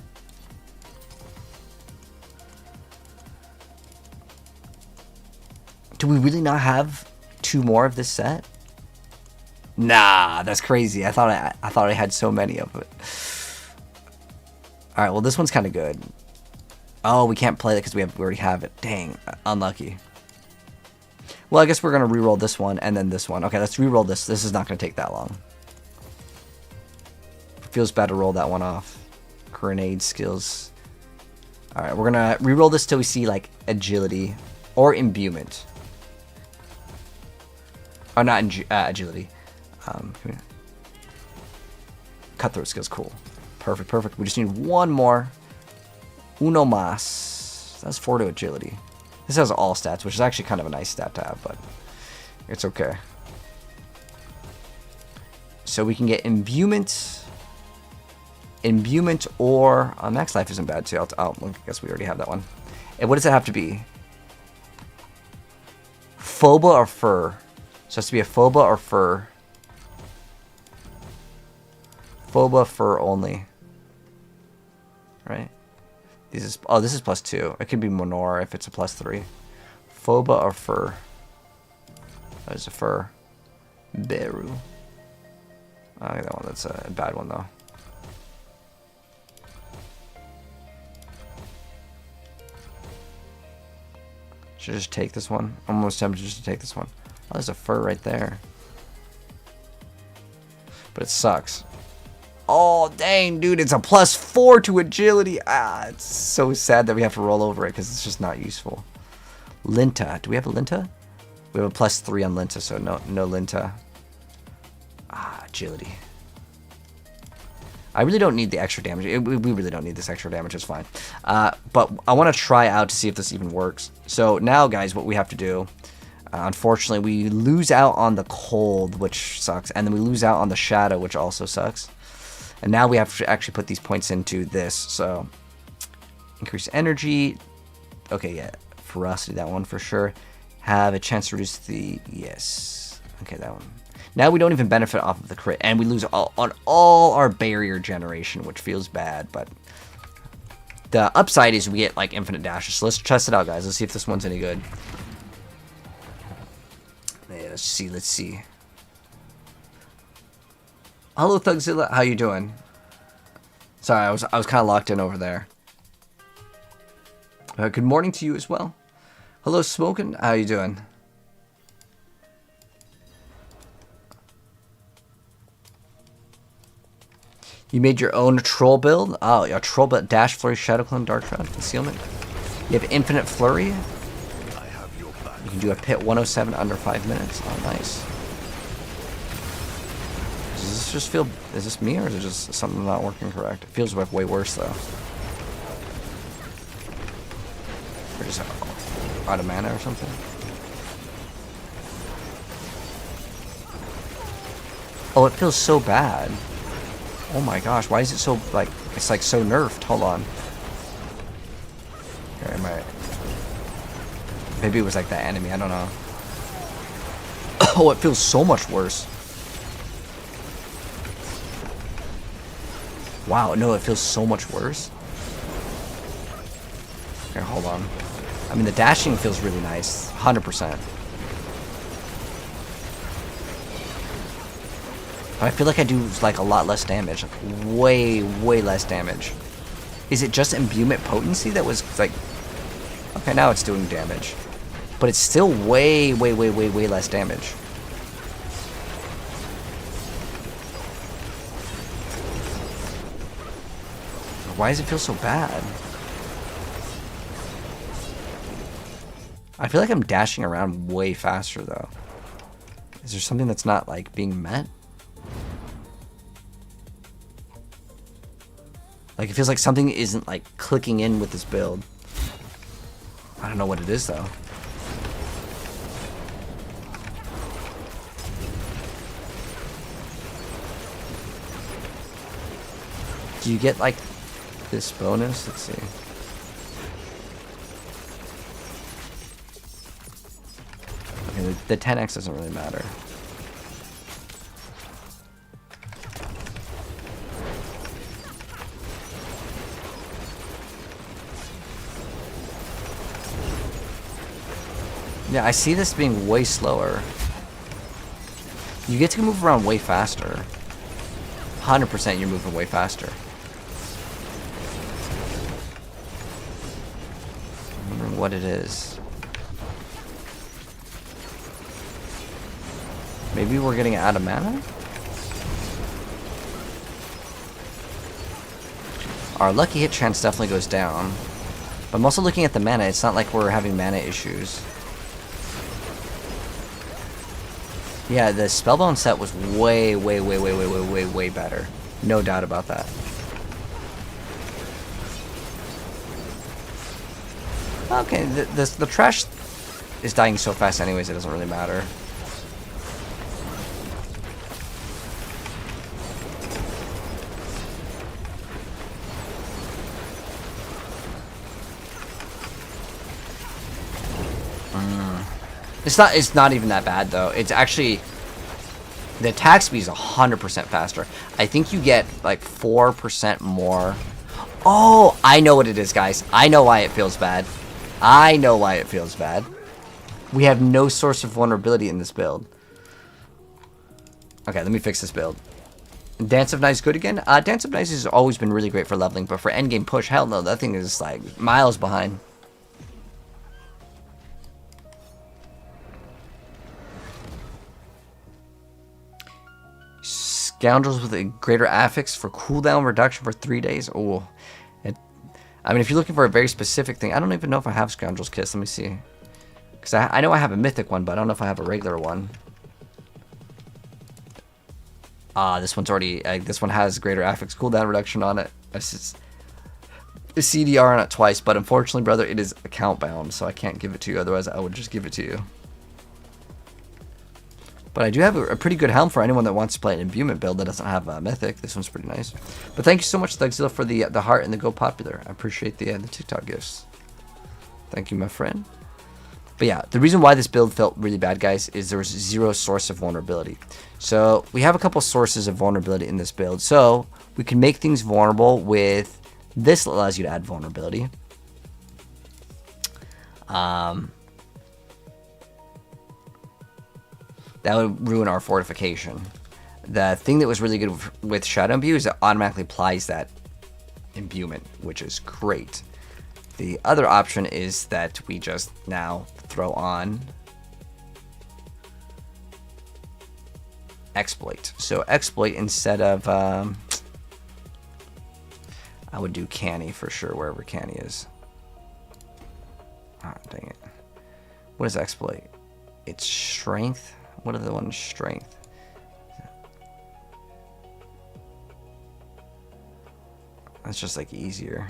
S3: Do we really not have 2 more of this set? Nah, that's crazy. I thought I had so many of it. All right, well this one's kind of good. Oh, we can't play it because we already have it. Dang, unlucky. Well, I guess we're going to re-roll this one and then this one. Okay, let's re-roll this. This is not going to take that long. Feels bad to roll that one off. Grenade skills. Alright, we're gonna reroll this till we see, like, agility or imbuement. Oh, not agility. Come here. Cutthroat skills, cool. Perfect, perfect. We just need one more. Uno mas. That's 4 to agility. This has all stats, which is actually kind of a nice stat to have, but it's okay. So we can get imbuement. Imbuement or max life isn't bad too. I guess we already have that one. And what does it have to be? Phoba or fur? So it has to be a phoba or fur. Phoba, fur only. Right? This is +2. It could be Monor if it's a +3. Phoba or fur? That is a fur. Beru. Oh, that one. That's a bad one though. Should I just take this one? I'm almost tempted just to take this one. Oh, there's a fur right there. But it sucks. Oh, dang, dude. It's a +4 to agility. Ah, it's so sad that we have to roll over it because it's just not useful. Linta. Do we have a Linta? We have a +3 on Linta, so no Linta. Ah, agility. I really don't need the extra damage. We really don't need this extra damage. It's fine. But I want to try out to see if this even works. So now, guys, what we have to do, unfortunately, we lose out on the cold, which sucks. And then we lose out on the shadow, which also sucks. And now we have to actually put these points into this. So increase energy. Okay, yeah. Ferocity, that one for sure. Have a chance to reduce the... Yes. Okay, that one. Now we don't even benefit off of the crit, and we lose on all our barrier generation, which feels bad, but the upside is we get, like, infinite dashes. So let's test it out, guys. Let's see if this one's any good. Yeah, let's see. Hello, Thugzilla. How you doing? Sorry, I was kind of locked in over there. Good morning to you as well. Hello, Smokin'. How you doing? You made your own troll build? Oh, yeah, troll build. Dash, Flurry, Shadow Clone, Dark Shroud, Concealment. You have Infinite Flurry. You can do a Pit 107 under 5 minutes. Oh, nice. Does this just feel... Is this me, or is it just something not working correct? It feels like way worse, though. Or just out of mana or something? Oh, it feels so bad. Oh my gosh, why is it so, like, it's like so nerfed? Hold on. Okay, maybe it was like that enemy, I don't know. Oh, it feels so much worse. Wow, no, it feels so much worse. Okay, hold on. I mean, the dashing feels really nice, 100%. I feel like I do, like, a lot less damage. Like, way less damage. Is it just imbuement potency that was, like... Okay, now it's doing damage. But it's still way less damage. Why does it feel so bad? I feel like I'm dashing around way faster, though. Is there something that's not, like, being met? Like, it feels like something isn't, like, clicking in with this build. I don't know what it is, though. Do you get, like, this bonus? Let's see. Okay, the 10x doesn't really matter. Yeah, I see this being way slower. You get to move around way faster. 100% you're moving way faster. I'm wondering what it is. Maybe we're getting out of mana? Our lucky hit chance definitely goes down. But I'm also looking at the mana. It's not like we're having mana issues. Yeah, the Spellbound set was way better. No doubt about that. Okay, the trash is dying so fast anyways, it doesn't really matter. It's not even that bad though. It's actually, the attack speed is 100% faster. I think you get like 4% more. Oh, I know what it is, guys. I know why it feels bad. I know why it feels bad. We have no source of vulnerability in this build. Okay, let me fix this build. Dance of Nice good again? Dance of Nice has always been really great for leveling, but for endgame push, hell no, that thing is like miles behind. Scoundrels with a greater affix for cooldown reduction for 3 days. Oh, I mean, if you're looking for a very specific thing, I don't even know if I have Scoundrel's Kiss. Let me see. Because I know I have a Mythic one, but I don't know if I have a regular one. This one's already... this one has greater affix cooldown reduction on it. It's a CDR on it twice, but unfortunately, brother, it is account bound, so I can't give it to you. Otherwise, I would just give it to you. But I do have a pretty good helm for anyone that wants to play an imbuement build that doesn't have Mythic. This one's pretty nice. But thank you so much, Thugzilla, for the heart and the Go Popular. I appreciate the TikTok gifts. Thank you, my friend. But yeah, the reason why this build felt really bad, guys, is there was zero source of vulnerability. So we have a couple sources of vulnerability in this build. So we can make things vulnerable with this. Allows you to add vulnerability. That would ruin our fortification. The thing that was really good with Shadow Imbue is it automatically applies that imbuement, which is great. The other option is that we just now throw on Exploit. So Exploit instead of... I would do Canny for sure, wherever Canny is. Ah, dang it. What is Exploit? It's Strength. What are the ones? Strength. That's just like easier.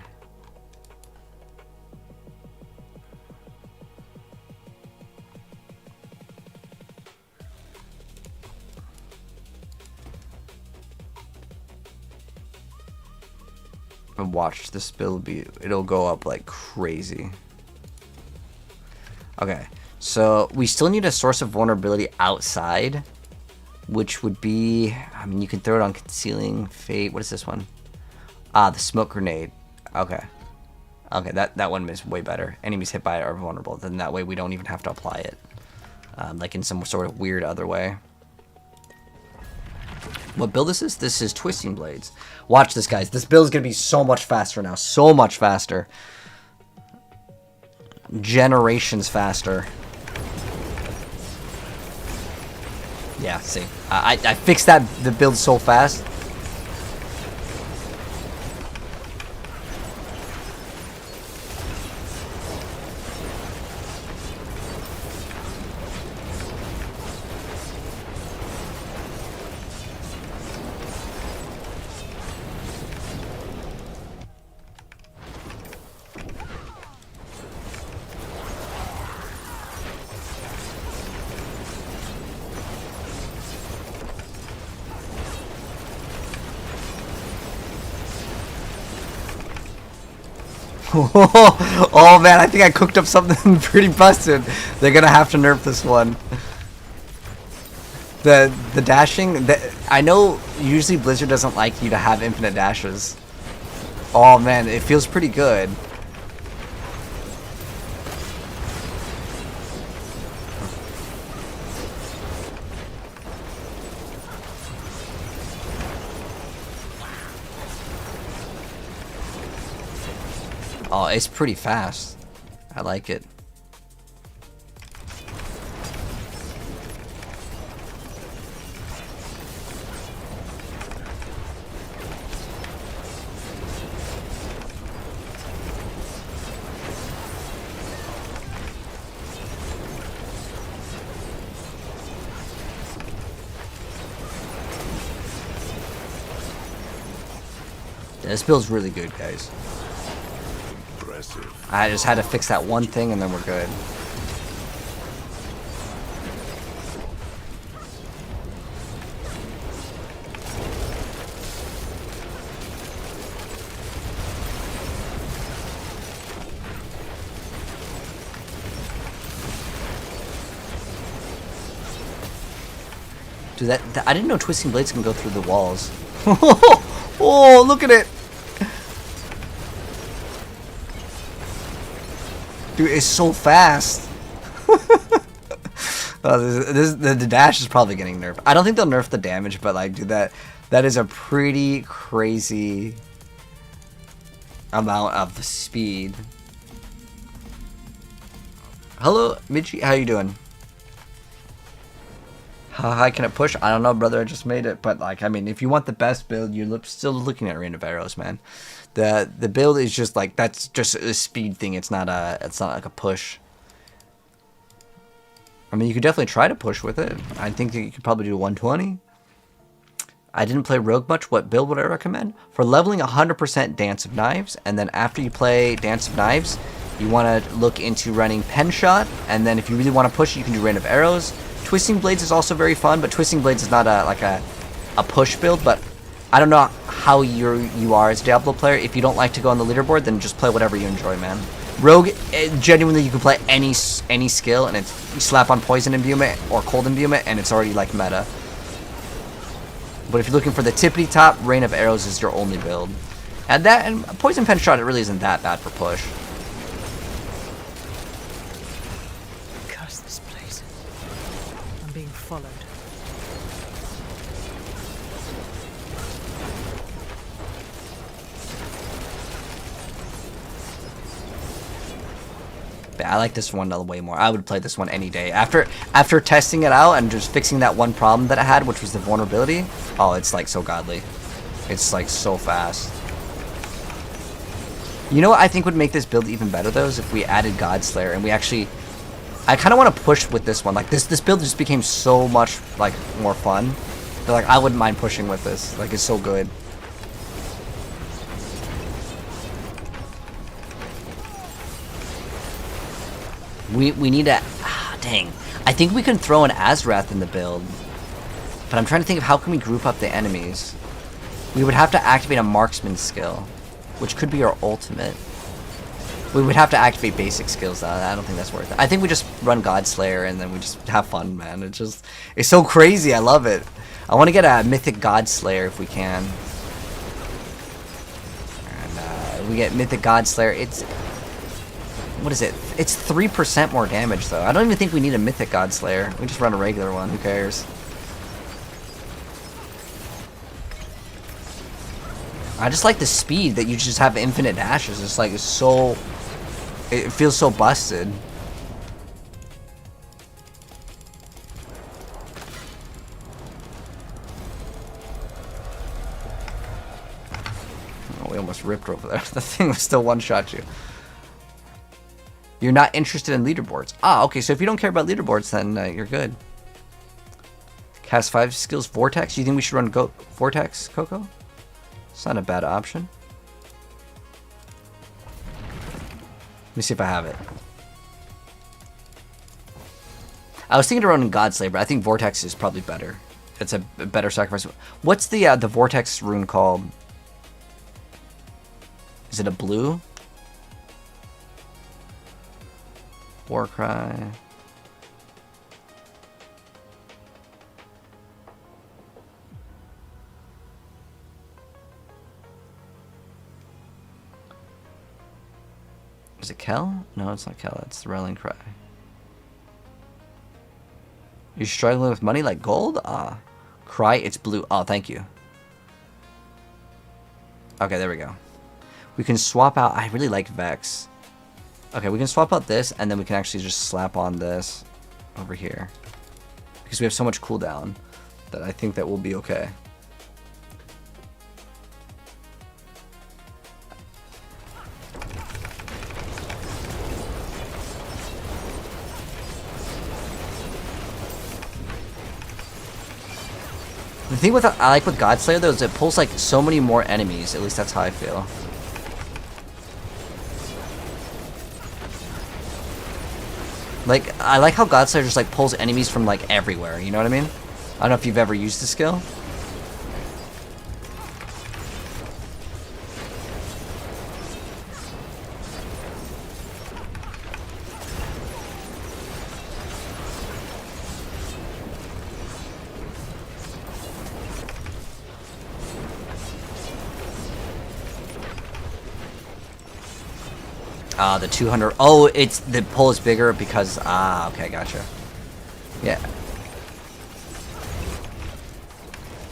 S3: And watch this build it'll go up like crazy. Okay. So we still need a source of vulnerability outside, which would be, I mean, you can throw it on Concealing Fate. What is this one? The Smoke Grenade. Okay. Okay, that one is way better. Enemies hit by it are vulnerable. Then that way we don't even have to apply it. Like in some sort of weird other way. What build this is? This is Twisting Blades. Watch this, guys. This build is going to be so much faster now. So much faster. Generations faster. Yeah, see. I fixed the build so fast. Oh man, I think I cooked up something pretty busted. They're gonna have to nerf this one. The dashing, I know usually Blizzard doesn't like you to have infinite dashes. Oh man, it feels pretty good. Oh, it's pretty fast. I like it. this build's really good, guys.
S1: Impressive.
S3: I just had to fix that one thing and then we're good. Dude, that I didn't know twisting blades can go through the walls. Oh, look at it! Dude, it's so fast. The dash is probably getting nerfed. I don't think they'll nerf the damage, but like, dude, that is a pretty crazy amount of speed. Hello, Michi, how you doing? How high can it push? I don't know, brother. I just made it, but like, I mean, if you want the best build, you're still looking at Rain of Arrows, man. The build is just like, that's just a speed thing. It's not like a push. I mean, you could definitely try to push with it. I think that you could probably do 120. I didn't play Rogue much. What build would I recommend? For leveling 100% Dance of Knives, and then after you play Dance of Knives, you want to look into running Pen Shot, and then if you really want to push it, you can do Rain of Arrows. Twisting Blades is also very fun, but Twisting Blades is not a push build, but I don't know how you are as a Diablo player. If you don't like to go on the leaderboard, then just play whatever you enjoy, man. Rogue, genuinely, you can play any skill, and you slap on Poison Imbuement or Cold Imbuement, and it's already like meta. But if you're looking for the tippity top, Rain of Arrows is your only build. And Poison Pen Shot, it really isn't that bad for push.
S4: Curse this place. I'm being followed.
S3: But I like this one way more. I would play this one any day. After testing it out and just fixing that one problem that I had, which was the vulnerability, oh, it's like so godly. It's like so fast. You know what I think would make this build even better though is if we added Godslayer and we actually, I kind of want to push with this one. Like this build just became so much like more fun. But like I wouldn't mind pushing with this. Like it's so good. We need a... dang. I think we can throw an Azrath in the build. But I'm trying to think of how can we group up the enemies. We would have to activate a marksman skill, which could be our ultimate. We would have to activate basic skills though. I don't think that's worth it. I think we just run Godslayer and then we just have fun, man. It's so crazy. I love it. I want to get a Mythic Godslayer if we can. And we get Mythic Godslayer. What is it? It's 3% more damage, though. I don't even think we need a Mythic Godslayer. We just run a regular one. Who cares? I just like the speed that you just have infinite dashes. It's like, it's so... It feels so busted. Oh, we almost ripped over there. The thing was still one-shot you. You're not interested in leaderboards. Ah, okay, so if you don't care about leaderboards, then you're good. Cast 5 skills, Vortex. You think we should run Vortex, Coco? It's not a bad option. Let me see if I have it. I was thinking of running Godslayer, but I think Vortex is probably better. It's a better sacrifice. What's the Vortex rune called? Is it a blue? Warcry. Is it Kel? No, it's not Kel. It's the Rallying Cry. You're struggling with money like gold? Ah. Cry, it's blue. Oh, thank you. Okay, there we go. We can swap out... I really like Vex. Okay, we can swap out this, and then we can actually just slap on this over here. Because we have so much cooldown that I think that will be okay. The thing with I like with Godslayer though is it pulls like so many more enemies. At least that's how I feel. Like I like how Godslayer just like pulls enemies from like everywhere. You know what I mean? I don't know if you've ever used the skill. The 200. Oh, it's the pull is bigger because okay, gotcha. Yeah.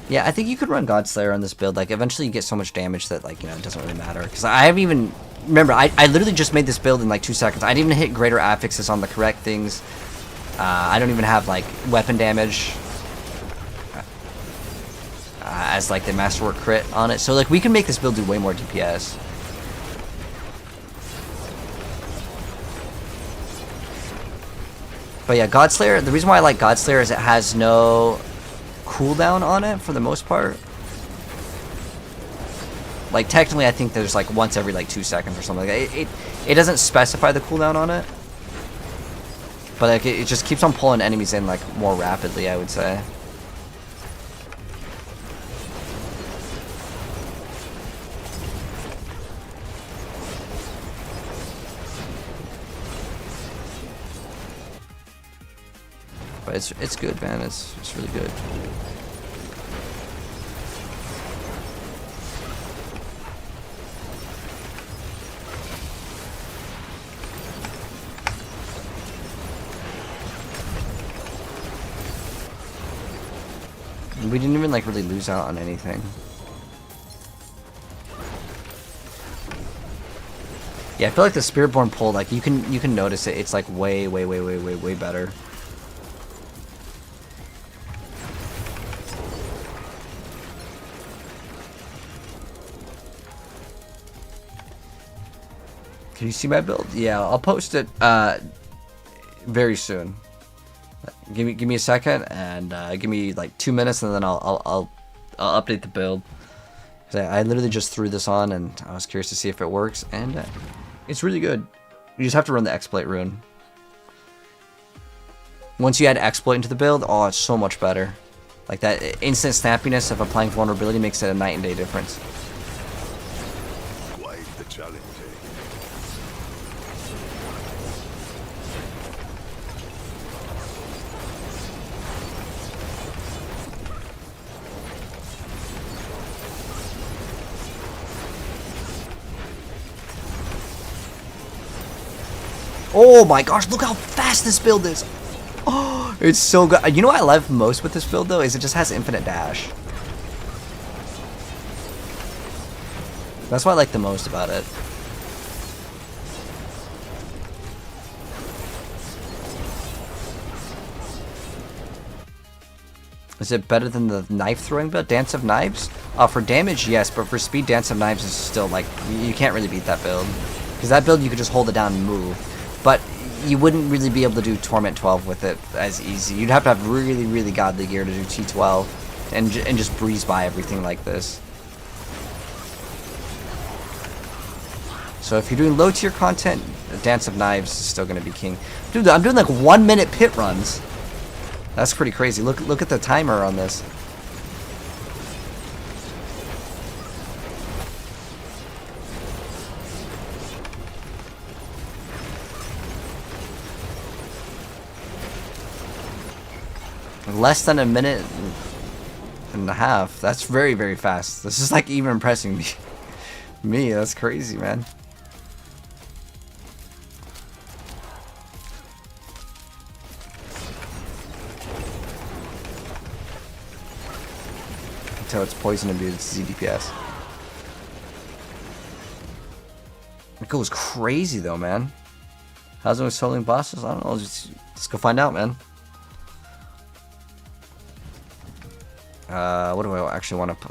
S3: Yeah, I think you could run Godslayer on this build. Like, eventually you get so much damage that, like, you know, it doesn't really matter. Because I haven't even... Remember, I literally just made this build in, like, 2 seconds. I didn't even hit greater affixes on the correct things. I don't even have, like, weapon damage as, like, the Masterwork crit on it. So, like, we can make this build do way more DPS. But yeah, Godslayer, the reason why I like Godslayer is it has no cooldown on it for the most part. Like technically I think there's like once every like 2 seconds or something like that. It doesn't specify the cooldown on it. But like it just keeps on pulling enemies in like more rapidly, I would say. But it's good, man. It's really good. We didn't even like really lose out on anything. Yeah, I feel like the Spiritborn pull, like you can notice it. It's like way better. Can you see my build? Yeah, I'll post it very soon. Give me a second and give me like 2 minutes and then I'll update the build. I literally just threw this on and I was curious to see if it works, and it's really good. You just have to run the exploit rune. Once you add exploit into the build, oh, it's so much better. Like that instant snappiness of applying vulnerability makes it a night and day difference.
S1: Quite the challenge.
S3: Oh my gosh, look how fast this build is. Oh, it's so good. You know what I love most with this build though is it just has infinite dash. That's what I like the most about it. Is it better than the knife throwing build, Dance of Knives? For damage, yes, but for speed, Dance of Knives is still like, you can't really beat that build. Because that build you could just hold it down and move. But you wouldn't really be able to do Torment 12 with it as easy. You'd have to have really godly gear to do T12 and just breeze by everything like this. So if you're doing low tier content, Dance of Knives is still going to be king. Dude, I'm doing like 1 minute pit runs. That's pretty crazy. Look at the timer on this. Less than a minute and a half. That's very fast. This is like even impressing me. That's crazy, man. Until it's poison imbued, it's ZDPS. It goes crazy though, man. How's it with soloing bosses? I don't know. Let's go find out, man. What do I actually want to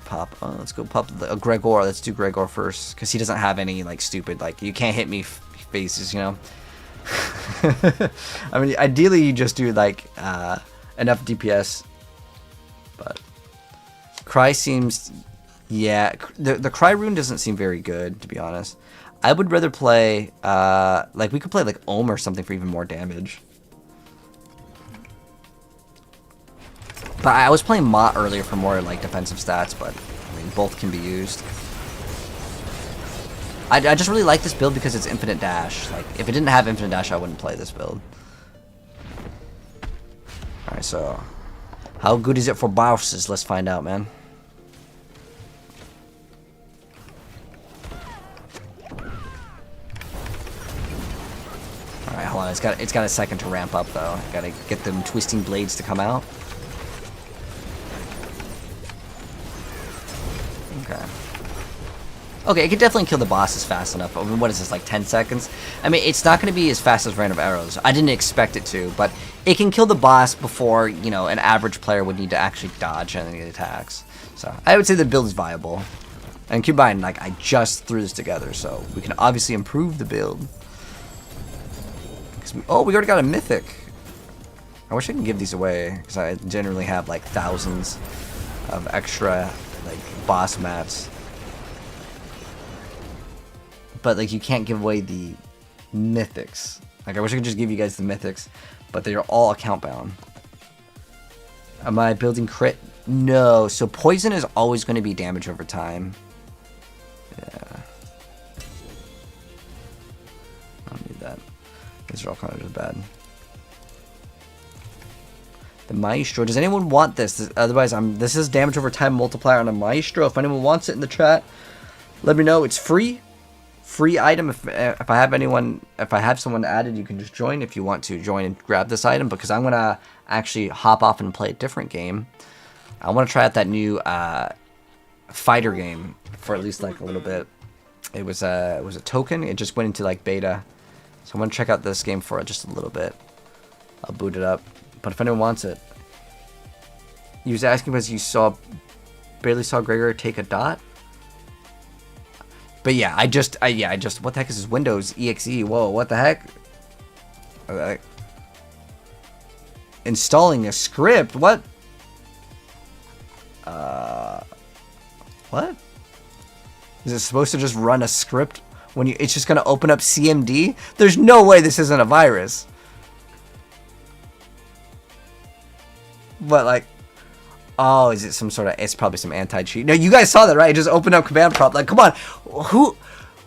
S3: pop? Oh, let's go pop Gregor. Let's do Gregor first, because he doesn't have any like stupid, like, you can't hit me faces, you know. I mean, ideally you just do like enough DPS, but Cry seems... Yeah, the Cry rune doesn't seem very good, to be honest. I would rather play... like, we could play, like, Ohm or something for even more damage. But I was playing Mott earlier for more, like, defensive stats, but, I mean, both can be used. I just really like this build because it's infinite dash. Like, if it didn't have infinite dash, I wouldn't play this build. Alright, so... How good is it for bosses? Let's find out, man. Alright, hold on. It's got a second to ramp up, though. Gotta get them twisting blades to come out. Okay. Okay, it can definitely kill the bosses fast enough. I mean, what is this, like 10 seconds? I mean, it's not going to be as fast as random arrows. I didn't expect it to, but it can kill the boss before, you know, an average player would need to actually dodge any attacks. So, I would say the build is viable. And keep in mind, like, I just threw this together, so we can obviously improve the build. Oh, we already got a Mythic. I wish I could give these away, because I generally have, like, thousands of extra, like, boss mats. But, like, you can't give away the Mythics. Like, I wish I could just give you guys the Mythics, but they are all account bound. Am I building crit? No. So, poison is always going to be damage over time. Yeah. I don't need that. These are all kind of just bad. The Maestro. Does anyone want this? Otherwise, this is damage over time multiplier on a Maestro. If anyone wants it in the chat, let me know. It's free. Free item. If I have someone added, you can just join if you want to join and grab this item, because I'm gonna actually hop off and play a different game. I want to try out that new fighter game for at least like a little bit. It was a Tōkon. It just went into like beta, so I'm gonna check out this game for just a little bit. I'll boot it up, but if anyone wants it, he was asking because you barely saw Gregor take a dot. But yeah, I just, what the heck is this? Windows EXE? Whoa, what the heck? Installing a script? What? What? Is it supposed to just run a script when it's just gonna open up CMD? There's no way this isn't a virus. But like, oh, is it some sort of... It's probably some anti-cheat. No, you guys saw that, right? It just opened up command prompt. Like, come on.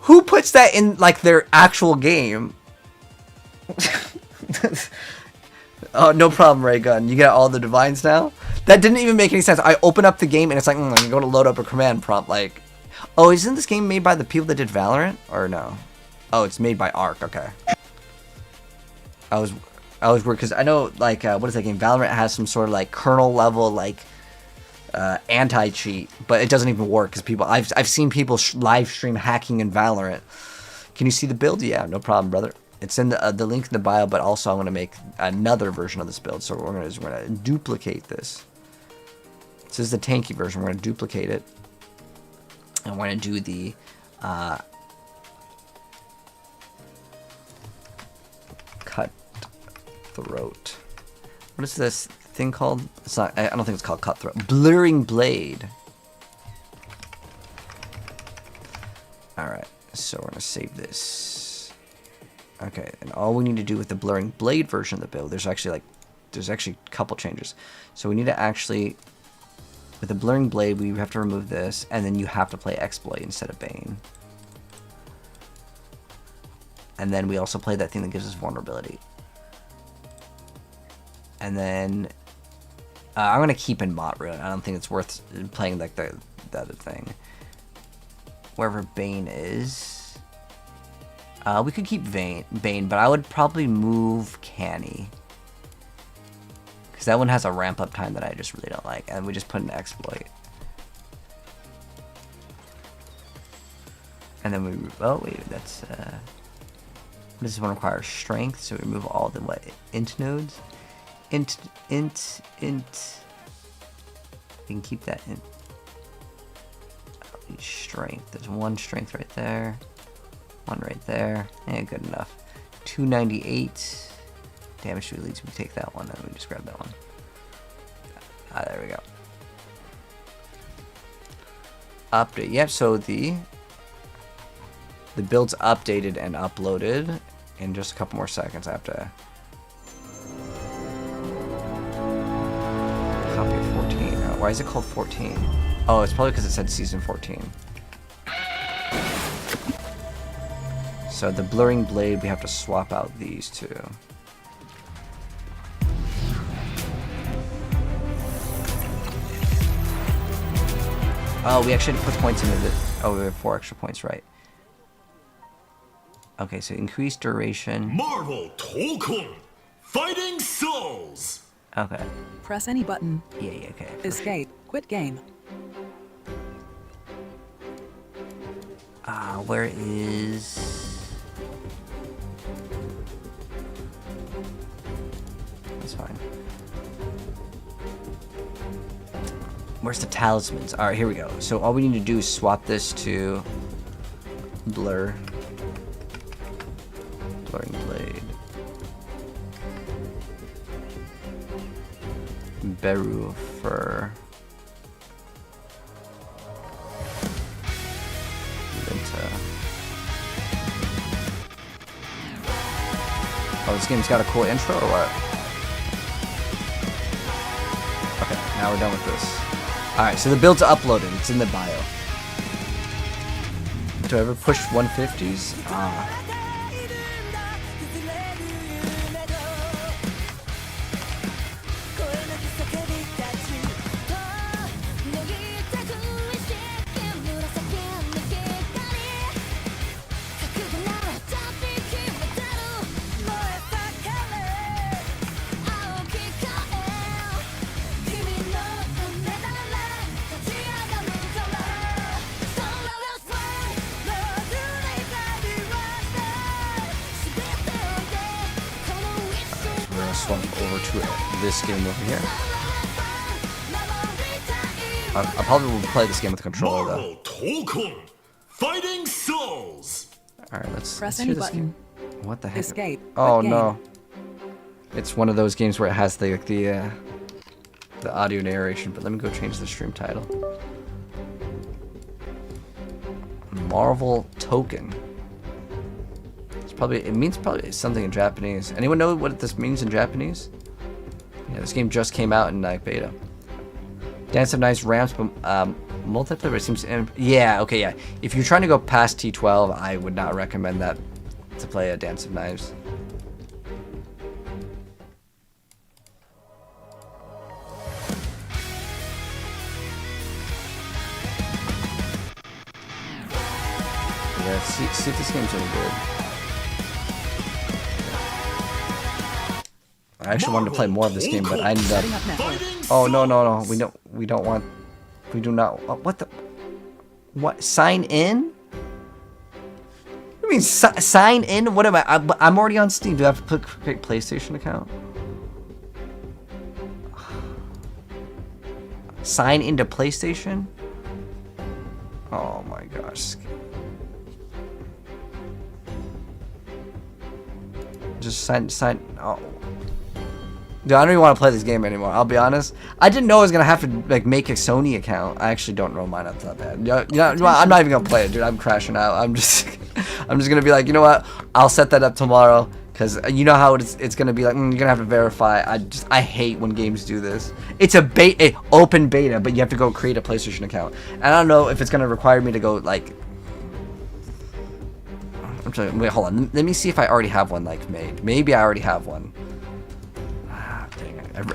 S3: Who puts that in, like, their actual game? Oh, no problem, Raygun. You got all the divines now? That didn't even make any sense. I open up the game, and it's like, I'm going to load up a command prompt. Like, oh, isn't this game made by the people that did Valorant? Or no? Oh, it's made by Ark. Okay. I was worried, because I know, like, what is that game? Valorant has some sort of, like, kernel level, like... anti-cheat, but it doesn't even work because people I've seen people live stream hacking in Valorant. Can you see the build? Yeah, no problem, brother. It's in the link in the bio, but also I'm going to make another version of this build, so we're going to duplicate this. This is the tanky version. We're going to duplicate it, and we're going to do the cut throat. What is this thing called? It's not. I don't think it's called cutthroat. Blurring blade. All right. So we're gonna save this. Okay. And all we need to do with the blurring blade version of the build, there's actually a couple changes. So we need to actually, with the blurring blade, we have to remove this, and then you have to play exploit instead of Bane. And then we also play that thing that gives us vulnerability. And then I'm going to keep in Mott Rune. I don't think it's worth playing like the other thing. Wherever Bane is. We could keep Bane, but I would probably move Canny. Because that one has a ramp up time that I just really don't like. And we just put an exploit. And then we... Oh, wait, that's... This one requires strength, so we remove all the, int nodes? Int. You can keep that in. Strength. There's one strength right there. One right there. And good enough. 298. Damage to elites. We take that one, and we just grab that one. There we go. update. Yep, so the build's updated and uploaded. In just a couple more seconds, I have to copy 14. Why is it called 14? Oh, it's probably because it said season 14. So the blurring blade, we have to swap out these two. Oh, we actually had to put points into the... Oh, we have 4 extra points, right. Okay, so increased duration.
S6: Marvel Tōkon Fighting Souls.
S3: Okay.
S7: Press any button.
S3: Yeah, okay.
S7: Escape. Quit game.
S3: Where is... That's fine. Where's the talismans? Alright, here we go. So all we need to do is swap this to blur. Blurring blade. Beru fur. Linta. Oh, this game's got a cool intro or what? Okay, now we're done with this. Alright, so the build's uploaded. It's in the bio. Do I ever push 150s? Swap over to this game over here. I probably will play this game with the controller though.
S6: Marvel Tōkon Fighting Souls.
S3: Alright, let's
S7: Press
S3: hear
S7: any
S3: this
S7: button.
S3: game. What the heck?
S7: Escape.
S3: Oh
S7: Quit game.
S3: no. It's one of those games where it has the audio narration, but let me go change the stream title. Marvel Tōkon. It means probably something in Japanese. Anyone know what this means in Japanese? Yeah, this game just came out in like beta. Dance of Knives ramps, but multiplayer seems. Yeah, okay, yeah. If you're trying to go past T12, I would not recommend that to play a Dance of Knives. Yeah, see if this game's any good. I actually wanted to play more of this game, but I ended up. Oh no! We don't want. We do not. What the? What? Sign in? I mean, sign in? What am I? I'm already on Steam. Do I have to create PlayStation account? Sign into PlayStation? Oh my gosh. Just sign. Oh. Dude, I don't even want to play this game anymore. I'll be honest. I didn't know I was gonna have to like make a Sony account. I actually don't know mine. That's not bad. You know, I'm not even gonna play it, dude. I'm crashing out. I'm just gonna be like, you know what? I'll set that up tomorrow, cause you know how it's gonna be like. You're gonna have to verify. I hate when games do this. It's a open beta, but you have to go create a PlayStation account. And I don't know if it's gonna require me to go like. I'm trying. Wait, hold on. Let me see if I already have one like made. Maybe I already have one.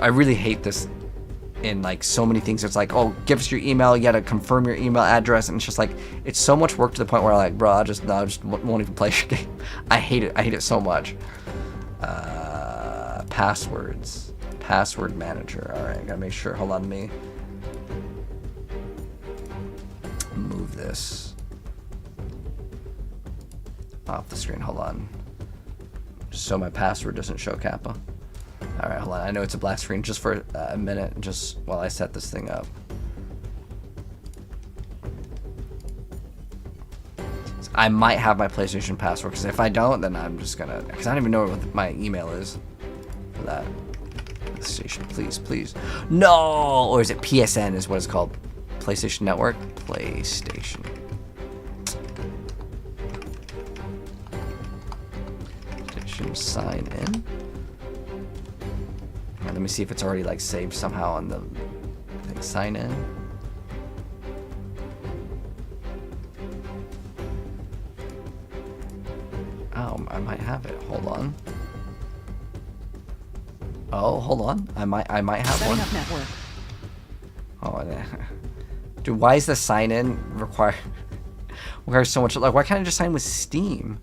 S3: I really hate this in like so many things. It's like, oh, give us your email, you gotta confirm your email address, and it's just like, it's so much work to the point where I'm like, bro, I just won't even play your game. I hate it so much. Passwords. Password manager. Alright, gotta make sure. Hold on, let me move this off the screen. Hold on. Just so my password doesn't show Kappa. Alright, hold on. I know it's a black screen just for a minute, just while I set this thing up. I might have my PlayStation password, because if I don't, then I'm just gonna... Because I don't even know what my email is for that. PlayStation, please. No! Or is it PSN is what it's called? PlayStation Network. PlayStation. Sign in. Right, let me see if it's already like saved somehow on the thing. Sign in. Oh, I might have it. Hold on. Oh, hold on. I might have one.
S7: Setting up network.
S3: Oh, dude, why is the sign in requires so much? Like, why can't I just sign with Steam?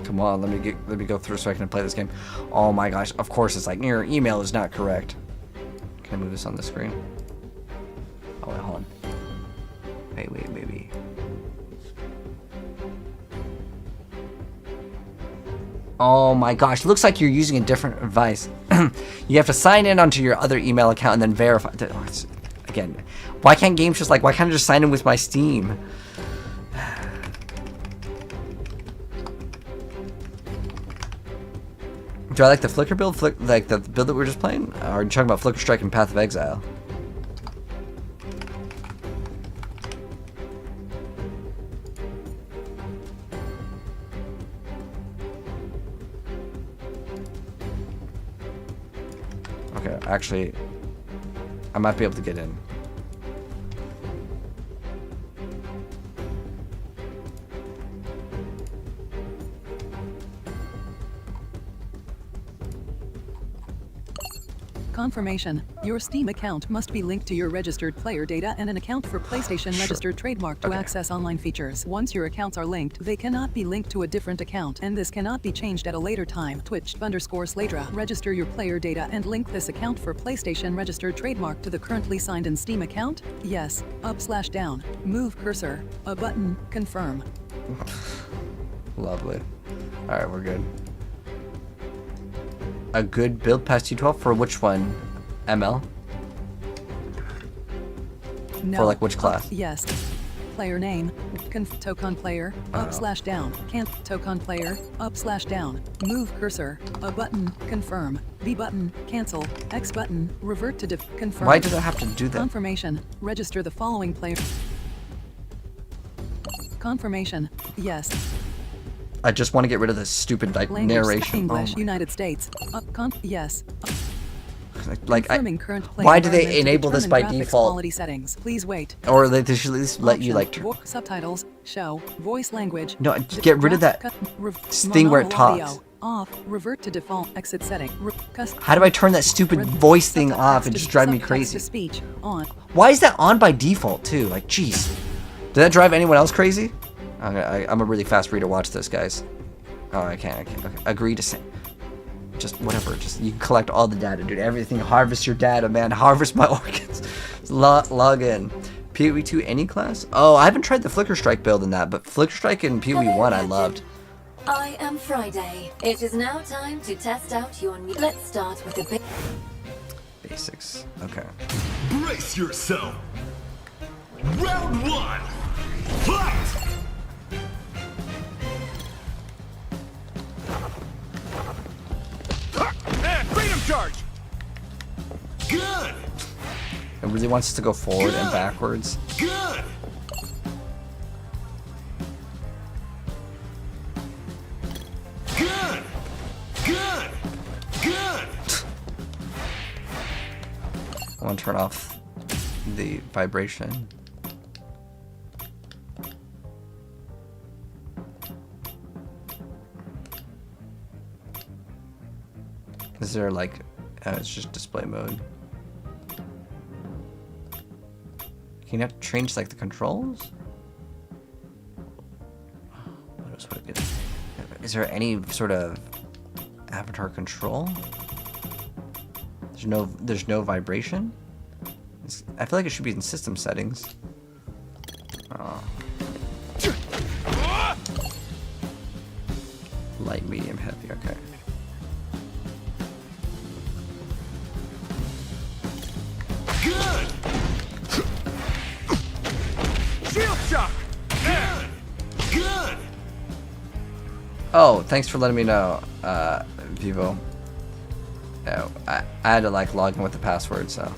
S3: Come on, let me go through so I can play this game. Oh my gosh, of course it's like your email is not correct. Can I move this on the screen? Oh wait, hold on. Wait, maybe. Oh my gosh, looks like you're using a different device. You have to sign in onto your other email account and then verify. Again, why can't games just like, why can't I just sign in with my Steam? Do I like the Flicker build? Like the build that we were just playing? Or are you talking about Flicker Strike and Path of Exile? Okay, actually, I might be able to get in.
S7: Confirmation. Your Steam account must be linked to your registered player data and an account for PlayStation registered trademark to access online features. Once your accounts are linked, they cannot be linked to a different account, and this cannot be changed at a later time. Twitch_Sladra. Register your player data and link this account for PlayStation registered trademark to the currently signed in Steam account? Yes. Up/down. Move cursor. A button. Confirm.
S3: Lovely. Alright, we're good. A good build past T12 for which one? ML?
S7: No.
S3: For like which class?
S7: Yes. Player name. Tōkon player. Up/down. Can't. Tōkon player. Up/down. Move cursor. A button. Confirm. B button. Cancel. X button. Revert to confirm.
S3: Why does it have to do that?
S7: Confirmation. Register the following player. Confirmation. Yes.
S3: I just want to get rid of this stupid like
S7: Language
S3: narration.
S7: English.
S3: Oh
S7: United States. Yes.
S3: like
S7: Confirming current player
S3: why do they
S7: environment to
S3: enable this by
S7: determine graphics
S3: default?
S7: Quality settings. Please wait.
S3: Or they should at least let you like.
S7: Subtitles. Show. Voice language.
S3: No, get rid of that thing where it talks.
S7: Off. Revert to default. Exit setting.
S3: How do I turn that stupid voice thing off? It just drives me crazy.
S7: Speech on.
S3: Why is that on by default too? Like, jeez. Did that drive anyone else crazy? I'm a really fast reader. Watch this, guys. Oh, I can't. Okay. Agree to say. Just whatever. Just you can collect all the data, dude. Everything. Harvest your data, man. Harvest my organs. Log in. PoE 2 any class? Oh, I haven't tried the Flicker Strike build in that, but Flicker Strike in PoE 1 I loved.
S5: I am Friday. It is now time to test out your new. Let's start with the
S3: Basics. Okay.
S6: Brace yourself. Round 1. Fight!
S1: Freedom charge!
S6: Good!
S3: It really wants us to go forward and backwards.
S6: Good! Good! Good! Good!
S3: I want to turn off the vibration. Is there like, it's just display mode. Can you have to change like the controls? What else would it be? Is there any sort of avatar control? There's no vibration? I feel like it should be in system settings. Oh. Light, medium, heavy, okay. Oh, thanks for letting me know, Vivo. Yeah, I had to like log in with the password, so.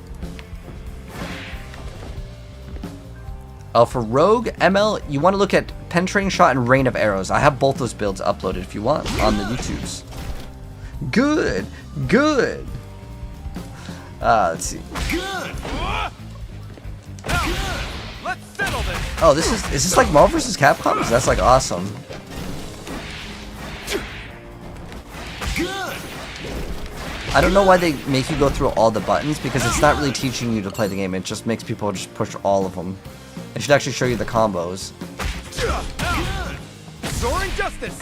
S3: Oh, for Rogue ML, you want to look at Penetrating Shot and Rain of Arrows. I have both those builds uploaded if you want on the YouTubes. Good, good. Let's see.
S6: Good.
S2: Let's settle this.
S3: Oh, is this like Marvel vs. Capcom? 'Cause that's like awesome.
S6: Good.
S3: I don't know why they make you go through all the buttons, because it's not really teaching you to play the game. It just makes people just push all of them. It should actually show you the combos.
S2: Soaring justice.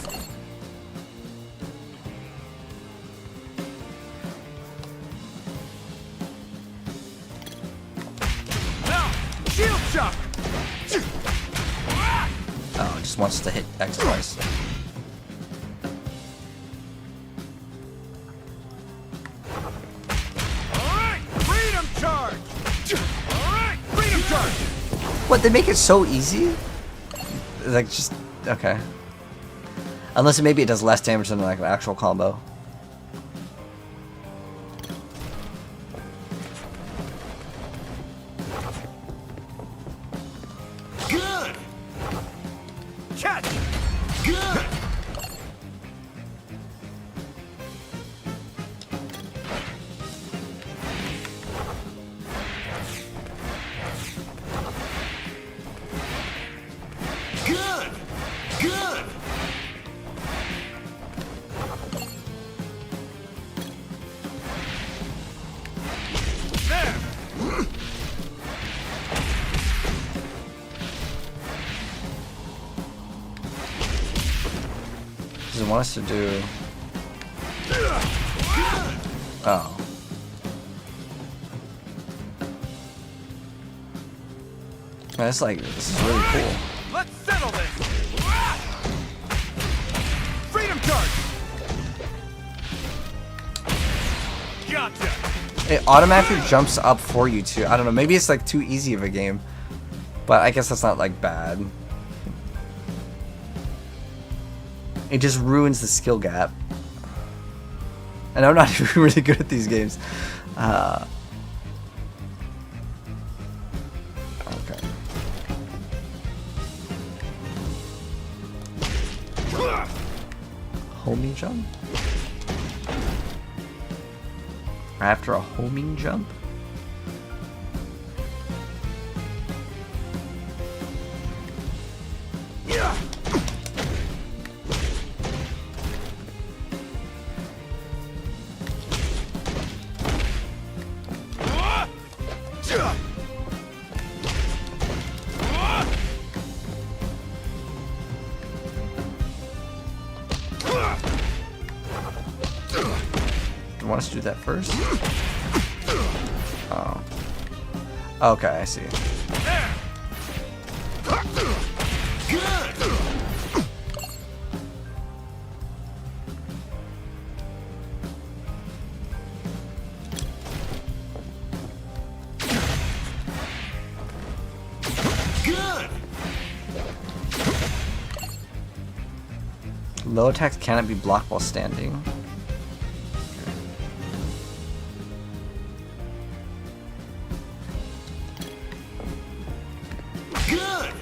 S2: Now, shield shock.
S3: Oh, it just wants to hit X twice.
S2: Alright, freedom charge! Alright, freedom charge!
S3: What, they make it so easy? Like, just, okay. Unless maybe it does less damage than like an actual combo.
S6: Good.
S2: Catch!
S6: Good. Good. Good.
S2: There!
S3: Does it want us to do... Oh. That's like, this is really cool.
S2: Let's settle this! Freedom charge! Gotcha!
S3: It automatically jumps up for you too. I don't know, maybe it's like too easy of a game. But I guess that's not like bad. It just ruins the skill gap. And I'm not even really good at these games. Okay. Homing jump? After a homing jump? Do you want us to do that first? Oh. Okay, I see.
S6: Good.
S3: Low attacks cannot be blocked while standing.
S6: Good.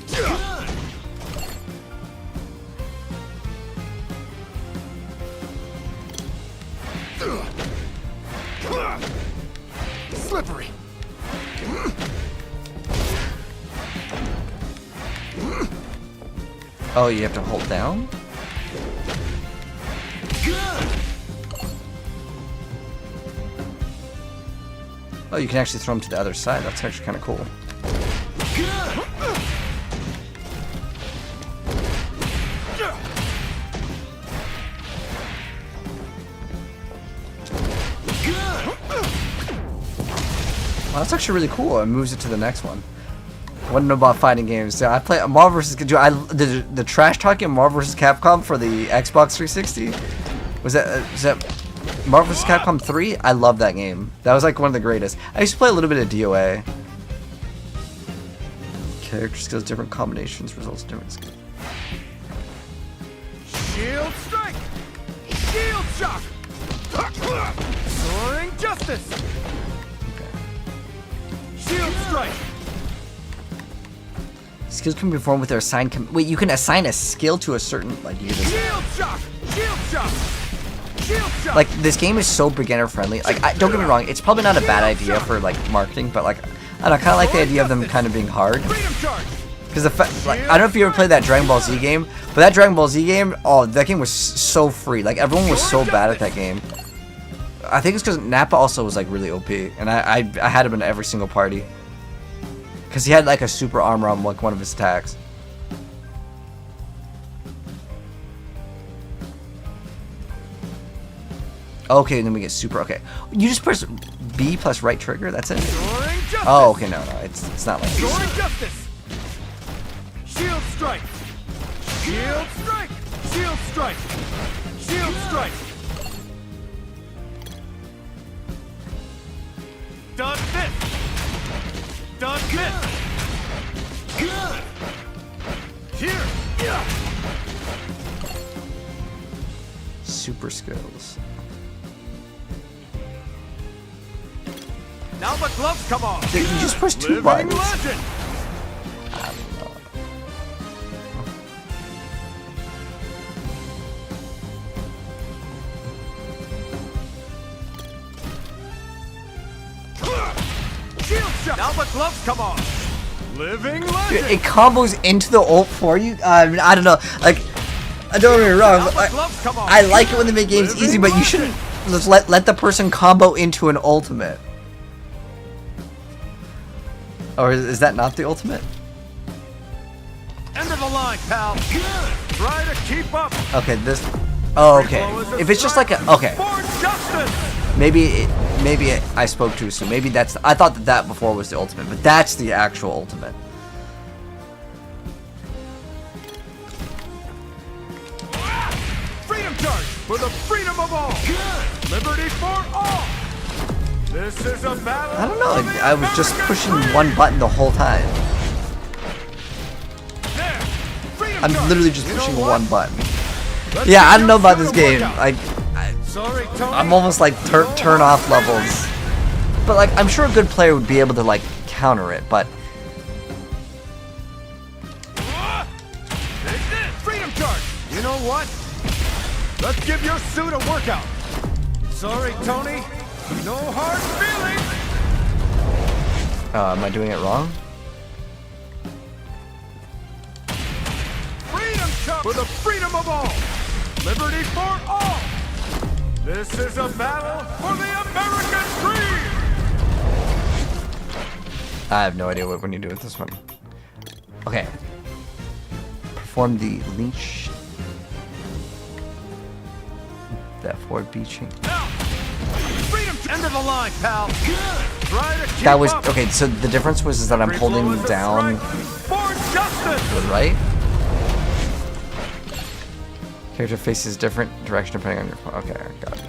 S6: Good.
S2: Slippery!
S3: Oh, you have to hold down?
S6: Good.
S3: Oh, you can actually throw them to the other side. That's actually kind of cool.
S6: Good.
S3: Well, that's actually really cool. It moves it to the next one. What know about fighting games? Yeah, I play Marvel vs. The trash talking Marvel vs. Capcom for the Xbox 360. Was that Marvel vs. Capcom 3? I love that game. That was like one of the greatest. I used to play a little bit of DOA. Character skills, different combinations, results, different skills.
S2: Shield strike! Shield shock! Soaring justice! Shield strike!
S3: Skills can be performed with their assigned. Wait, you can assign a skill to a certain like. You just,
S2: Shield shock! Shield shock! Shield shock!
S3: like this game is so beginner friendly. Like, don't get me wrong, it's probably not a bad idea for like marketing, but like I don't know, kind of like the idea of them kind of being hard.
S2: Freedom charge!
S3: Because like, I don't know if you ever played that Dragon Ball Z game, but that Dragon Ball Z game, oh, that game was so free. Like everyone was so bad at that game. I think it's because Nappa also was like really OP, and I had him in every single party. Because he had like a super armor on like one of his attacks. Okay, and then we get super. Okay, you just press B plus right trigger. That's it.
S2: Soaring justice!
S3: Oh, okay, no, it's not like.
S2: Soaring justice! Shield strike! Shield strike! Shield strike! Shield strike! Done this! Done this!
S6: Good.
S2: Here! Yeah!
S3: Super skills.
S2: Now the gloves come off!
S3: Dude, you just push two
S2: Living
S3: buttons.
S2: legend! Shield shot! Now the gloves come off! Living legend!
S3: It combos into the ult for you. I mean, I don't know. Like, I don't get me wrong.
S2: Now
S3: But
S2: the gloves come off!
S3: I like it when they make games easy, but you shouldn't just let the person combo into an ultimate. Or is that not the ultimate?
S2: End of the line, pal!
S6: Good.
S2: Try to keep up!
S3: Okay, this. Oh, okay. If it's just like a. Okay.
S2: For justice!
S3: Maybe I spoke too soon. Maybe that's. I thought that before was the ultimate, but that's the actual ultimate.
S2: Freedom charge for the freedom of all!
S6: Good.
S2: Liberty for all! This is a battle!
S3: I don't know.
S2: for the
S3: I was just
S2: American
S3: pushing
S2: dream!
S3: one button the whole time.
S2: There! Freedom
S3: I'm
S2: charge!
S3: literally just
S2: You know
S3: pushing
S2: what?
S3: one button.
S2: Let's
S3: Yeah,
S2: get
S3: I don't know
S2: your
S3: about this
S2: photo
S3: game.
S2: workout. Sorry, Tony.
S3: I'm almost like turn off levels. But like, I'm sure a good player would be able to like counter it. But
S2: Freedom charge! You know what? Let's give your suit a workout. Sorry, Tony. No hard feelings.
S3: am I doing it wrong?
S2: Freedom charge for the freedom of all. Liberty for all. This is a battle for the American dream.
S3: I have no idea what we need to do with this one. Okay. Perform the leash. That forward B chain.
S2: Now, freedom. End of the line, pal.
S6: Good.
S2: Try to keep
S3: That was
S2: up.
S3: okay. So the difference was is that I'm
S2: Every blow
S3: holding
S2: is a
S3: down
S2: strike for justice.
S3: to the right. Character faces different direction depending on your phone. Okay, I got it.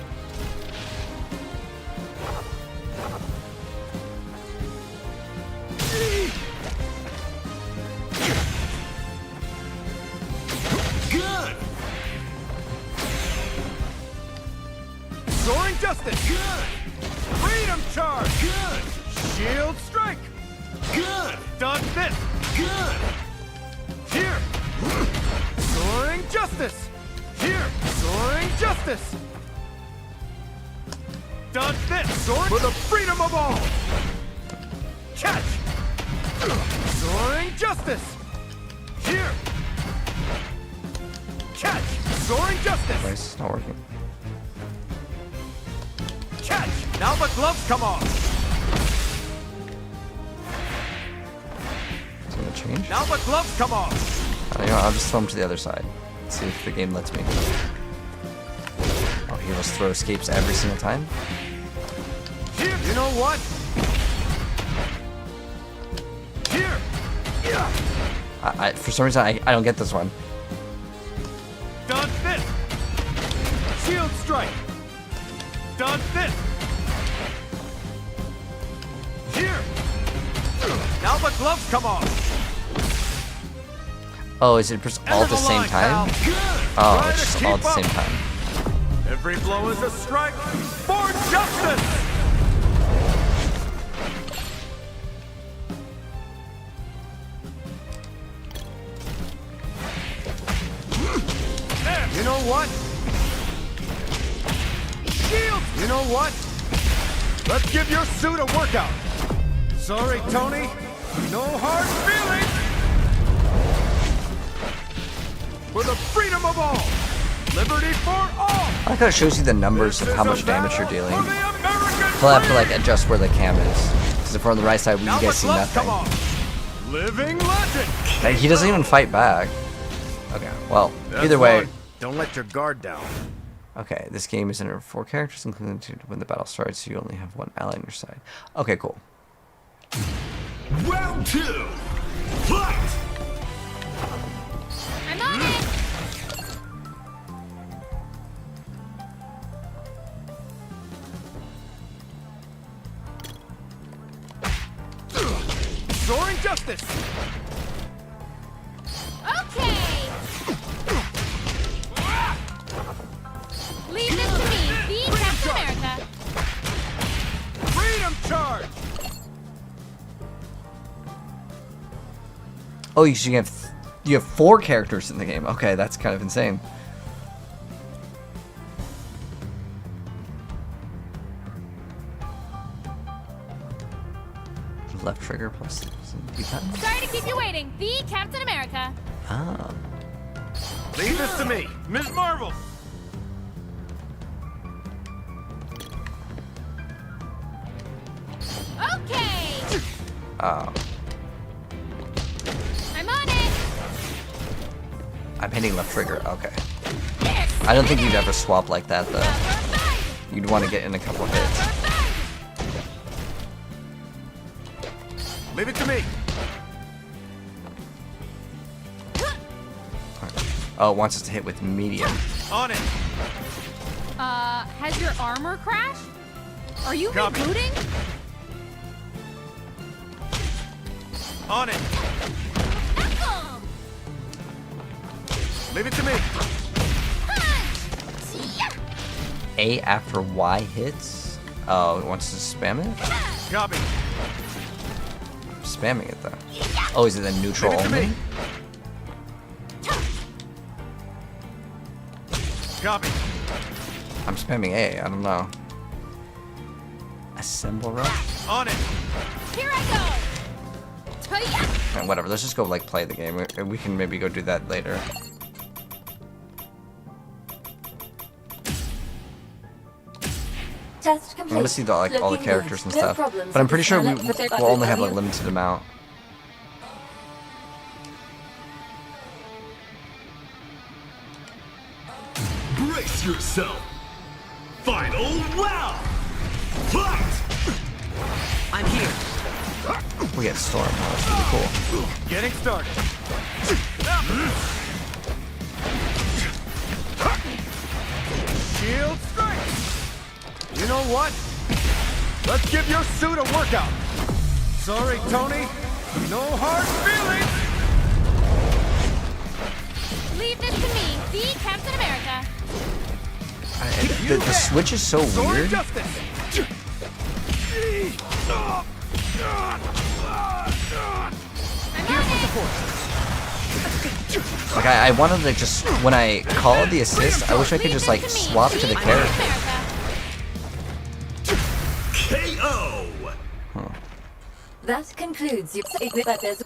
S6: Good.
S2: Soaring justice.
S6: Good.
S2: Freedom charge.
S6: Good.
S2: Shield strike.
S6: Good.
S2: Done this.
S6: Good.
S2: Here. Soaring justice. Here. Soaring justice. Done this. Soaring for the freedom of all. Catch. Soaring justice. Here. Catch. Soaring justice.
S3: Nice, it's not working.
S2: Catch. Now the gloves come off.
S3: Is it gonna change?
S2: Now the gloves come off.
S3: You know, I'll just throw him to the other side. See if the game lets me. Oh, he just throw escapes every single time.
S2: Here. You know what? Here. Yeah.
S3: For some reason, I don't get this one.
S2: Done this. Shield strike. Done this. Here. Now the gloves come off.
S3: Oh, is it just all at the same time? Oh,
S2: Try
S3: it's
S2: to
S3: just all at the
S2: keep
S3: same time.
S2: Every blow is a strike for justice! You know what? Shield! You know what? Let's give your suit a workout. Sorry, Tony. No hard feelings! For the freedom of all! Liberty for all!
S3: I like how it shows you the numbers of how much damage you're dealing. I'll have to like adjust where the cam is. Because if we're on the right side, you guys see nothing.
S2: Living legend!
S3: And he doesn't even fight back. Okay, well, either way.
S2: Don't let your guard down.
S3: Okay, this game is in 4 characters, including 2 when the battle starts, so you only have 1 ally on your side. Okay, cool.
S6: Round 2. Fight!
S8: I'm on it!
S2: Soaring justice!
S8: Okay! Leave this to me, the Captain America!
S2: Freedom charge!
S3: Oh, you have 4 characters in the game. Okay, that's kind of insane. Left trigger plus D-pad.
S8: Sorry to keep you waiting, the Captain America!
S3: Ah.
S2: Leave this to me, Ms. Marvel!
S8: Okay!
S3: Oh.
S8: I'm on it!
S3: I'm hitting left trigger. Okay.
S8: There!
S3: I don't think you'd ever swap like that though. You'd want to get in a couple hits.
S2: Leave it to me!
S3: Oh, it wants us to hit with medium.
S2: On it!
S8: Has your armor crashed? Are you
S2: Copy.
S8: rebooting?
S2: On it! Leave it to me!
S3: A after Y hits? Oh, it wants to spam it?
S2: Copy!
S3: Spamming it though. Oh, is it the neutral
S2: Leave it to
S3: only?
S2: me! Copy!
S3: I'm spamming A, I don't know. Assemble rush?
S2: On it!
S8: Here I go! Hi-ya!
S3: And whatever, let's just go like play the game. We can maybe go do that later.
S5: Test
S3: I
S5: complete.
S3: want to see the, like all the
S5: Looking
S3: characters
S5: good.
S3: and
S5: No
S3: stuff.
S5: problems
S3: But I'm
S5: with
S3: pretty
S5: the
S3: sure
S5: Scarlet
S3: we'll only have a
S5: Witch.
S3: limited amount.
S6: Brace yourself. Final round. Fight!
S9: I'm here.
S3: We get Storm, oh, that's really cool.
S2: Getting started! Shield strike! You know what? Let's give your suit a workout! Sorry, Tony. No hard feelings!
S8: Leave this to me, the Captain America!
S3: The switch is so
S2: Sword
S3: weird.
S2: justice!
S8: I'm on it!
S3: Like I wanted to just, when I called the assist, I wish I could just like swap to the character.
S6: KO!
S5: That concludes your but there's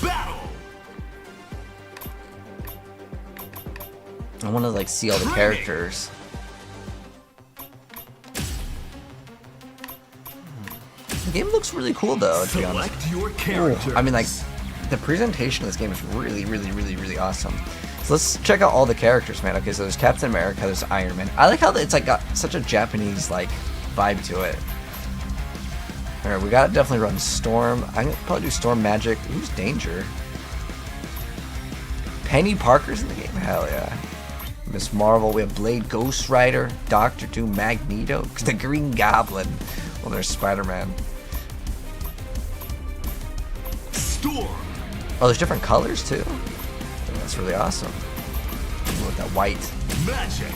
S6: Battle!
S3: I want to like see all the characters. The game looks really cool though, to be honest.
S6: Select your character.
S3: I mean, like, the presentation of this game is really awesome. So let's check out all the characters, man. Okay, so there's Captain America, there's Iron Man. I like how it's like got such a Japanese like vibe to it. All right, we gotta definitely run Storm. I'm gonna probably do Storm Magic. Who's Danger? Penny Parker's in the game. Hell yeah. Miss Marvel. We have Blade, Ghost Rider, Doctor Doom, Magneto, the Green Goblin. Well, there's Spider-Man.
S6: Storm.
S3: Oh, there's different colors too. That's really awesome. With that white.
S6: Magic.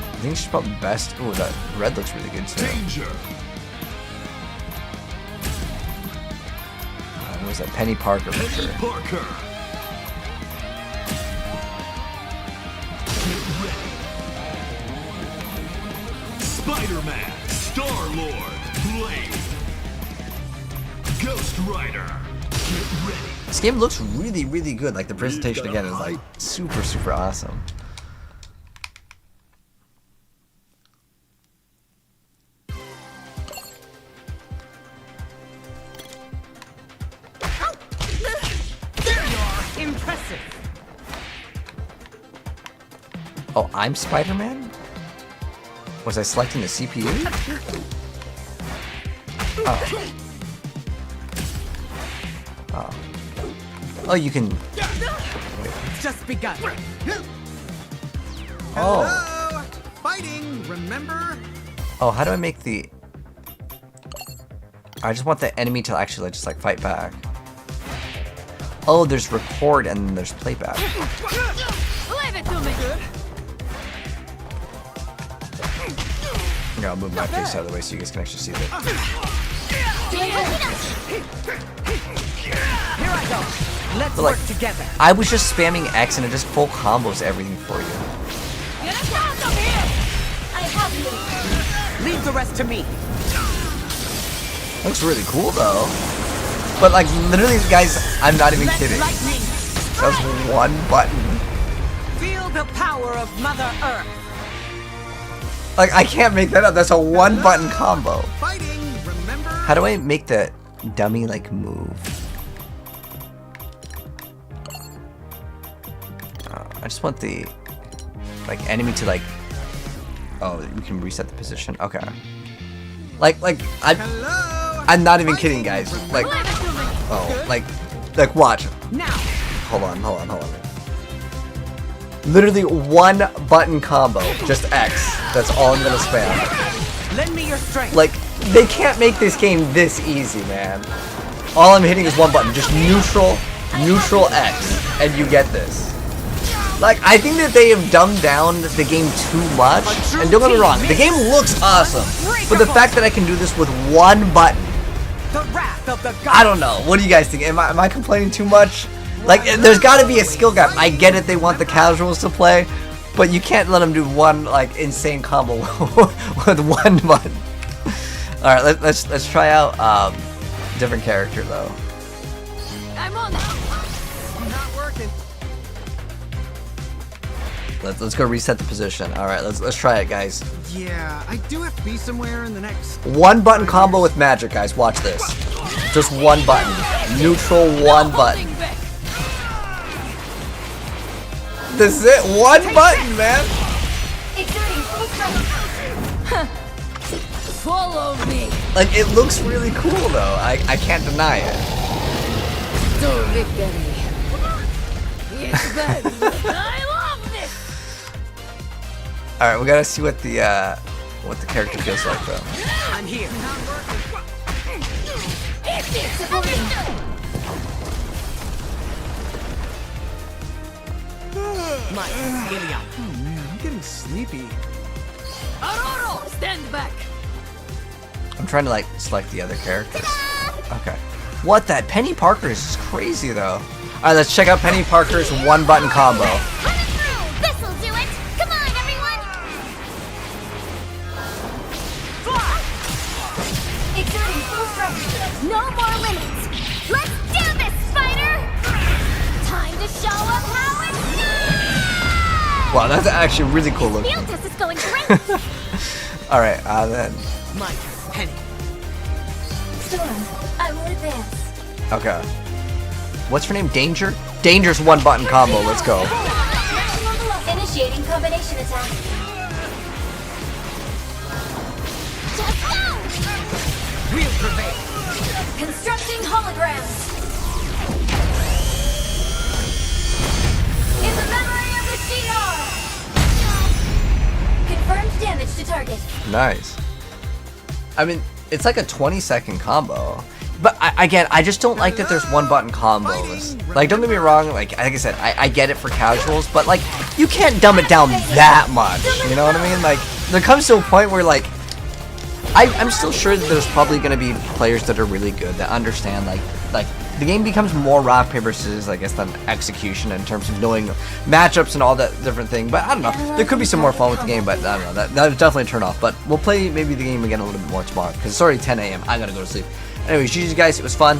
S3: I think she's probably best. Oh, that red looks really good too.
S6: Danger.
S3: What was that? Penny Parker for
S6: Penny
S3: sure.
S6: Parker. Get ready. Spider-Man. Star-Lord. Blade. Ghost Rider. Get ready.
S3: This game looks really, really good. Like the presentation again is like super, super awesome.
S9: Impressive.
S3: Oh, I'm Spider-Man? Was I selecting the CPU? Oh. Oh. Oh, you can...
S9: It's just begun.
S3: Oh.
S2: Hello? Fighting, remember?
S3: Oh, how do I make the... I just want the enemy to actually just like fight back. Oh, there's record and then there's playback.
S8: Leave it to me.
S3: Yeah, I'll move my face out of the way so you guys can actually see that.
S9: Here I go. Let's
S3: But, like,
S9: work together.
S3: I was just spamming X and it just full combos everything for you.
S8: Get us out of here.
S5: I have you.
S9: Leave the rest to me.
S3: Looks really cool though. But like literally guys, I'm not even kidding.
S9: Lightning.
S3: That's one button.
S9: Feel the power of Mother Earth.
S3: Like I can't make that up. That's a one button combo.
S2: Fighting, remember?
S3: How do I make the dummy like move? I just want the like enemy to like. Oh, you can reset the position. Okay. Like I'm not even kidding, guys. Like, oh, like watch.
S9: Now.
S3: Hold on. Literally one button combo, just X. That's all I'm gonna spam.
S9: Lend me your strength.
S3: Like, they can't make this game this easy, man. All I'm hitting is one button, just neutral X, and you get this. Like, I think that they have dumbed down the game too much. And don't get me wrong, the game looks awesome. But the fact that I can do this with one button,
S9: The wrath of the gods.
S3: I don't know. What do you guys think? Am I complaining too much? Like, there's got to be a skill gap. I get it. They want the casuals to play, but you can't let them do one like insane combo with one button. All right, let's try out different character though.
S8: I'm on now.
S2: Not working.
S3: Let's go reset the position. All right, let's try it, guys.
S2: Yeah, I do have to be somewhere in the next...
S3: One button combo with magic, guys. Watch this. Just one button. Neutral one button. This is it. One button, man.
S5: Exerting full strength.
S8: Follow me.
S3: Like, it looks really cool, though. I can't deny it.
S8: To victory. It's bad. I love this.
S3: All right, we gotta see what the character feels like, though.
S9: I'm here. My Ilya.
S2: Oh man, I'm getting sleepy.
S8: Aurora, stand back.
S3: I'm trying to like select the other characters. Okay. What that Penny Parker is just crazy though. All right, let's check out Penny Parker's one button combo.
S8: This'll do it. Come on, everyone.
S5: Exerting full strength.
S8: No more limits. Let's do this, Spider. Time to show up how it's done.
S3: Wow, that's actually really cool looking.
S8: Field test is going great.
S3: All right, then.
S9: My Penny.
S5: Storm, I will advance.
S3: Okay. What's her name? Danger? Danger's one button combo. Let's go.
S5: Maximum velocity. Initiating combination attack.
S8: Just go.
S9: We'll prevail.
S5: Constructing holograms. In the memory of the GR. Confirmed damage to target.
S3: Nice. I mean, it's like a 20-second combo. But again, I just don't like that there's one-button combos. Like, don't get me wrong, like I said, I get it for casuals, but like, you can't dumb it down that much, you know what I mean? Like, there comes to a point where like, I'm still sure that there's probably going to be players that are really good, that understand, like, the game becomes more rock, paper, scissors, I guess, than execution in terms of knowing matchups and all that different thing. But I don't know, there could be some more fun with the game, but I don't know, that would definitely turn off. But we'll play maybe the game again a little bit more tomorrow, because it's already 10 a.m. I gotta go to sleep. Anyways, GG's guys, it was fun.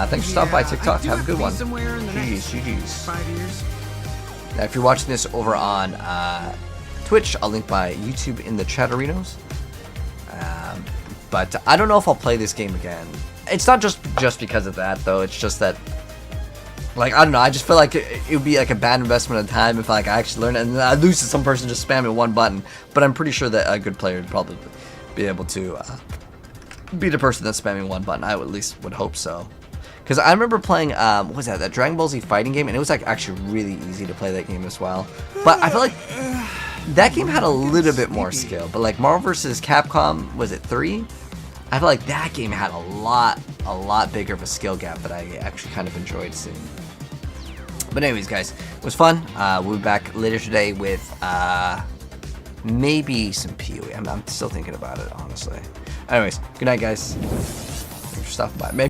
S3: Thanks for stopping by TikTok. Have a good one. GG's. Now, if you're watching this over on Twitch, I'll link my YouTube in the chatterinos. But I don't know if I'll play this game again. It's not just because of that, though. It's just that, like, I don't know. I just feel like it would be like a bad investment of time if like I actually learn it, and then I lose to some person just spamming one button. But I'm pretty sure that a good player would probably be able to beat a person that's spamming one button. I at least would hope so. Because I remember playing, what was that Dragon Ball Z fighting game, and it was like actually really easy to play that game as well. But I feel like that game had a little bit more skill. But like Marvel vs. Capcom, was it 3? I feel like that game had a lot bigger of a skill gap that I actually kind of enjoyed seeing. But anyways, guys, it was fun. We'll be back later today with maybe some PoE. I'm still thinking about it, honestly. Anyways, good night, guys. Thanks for stopping by. Maybe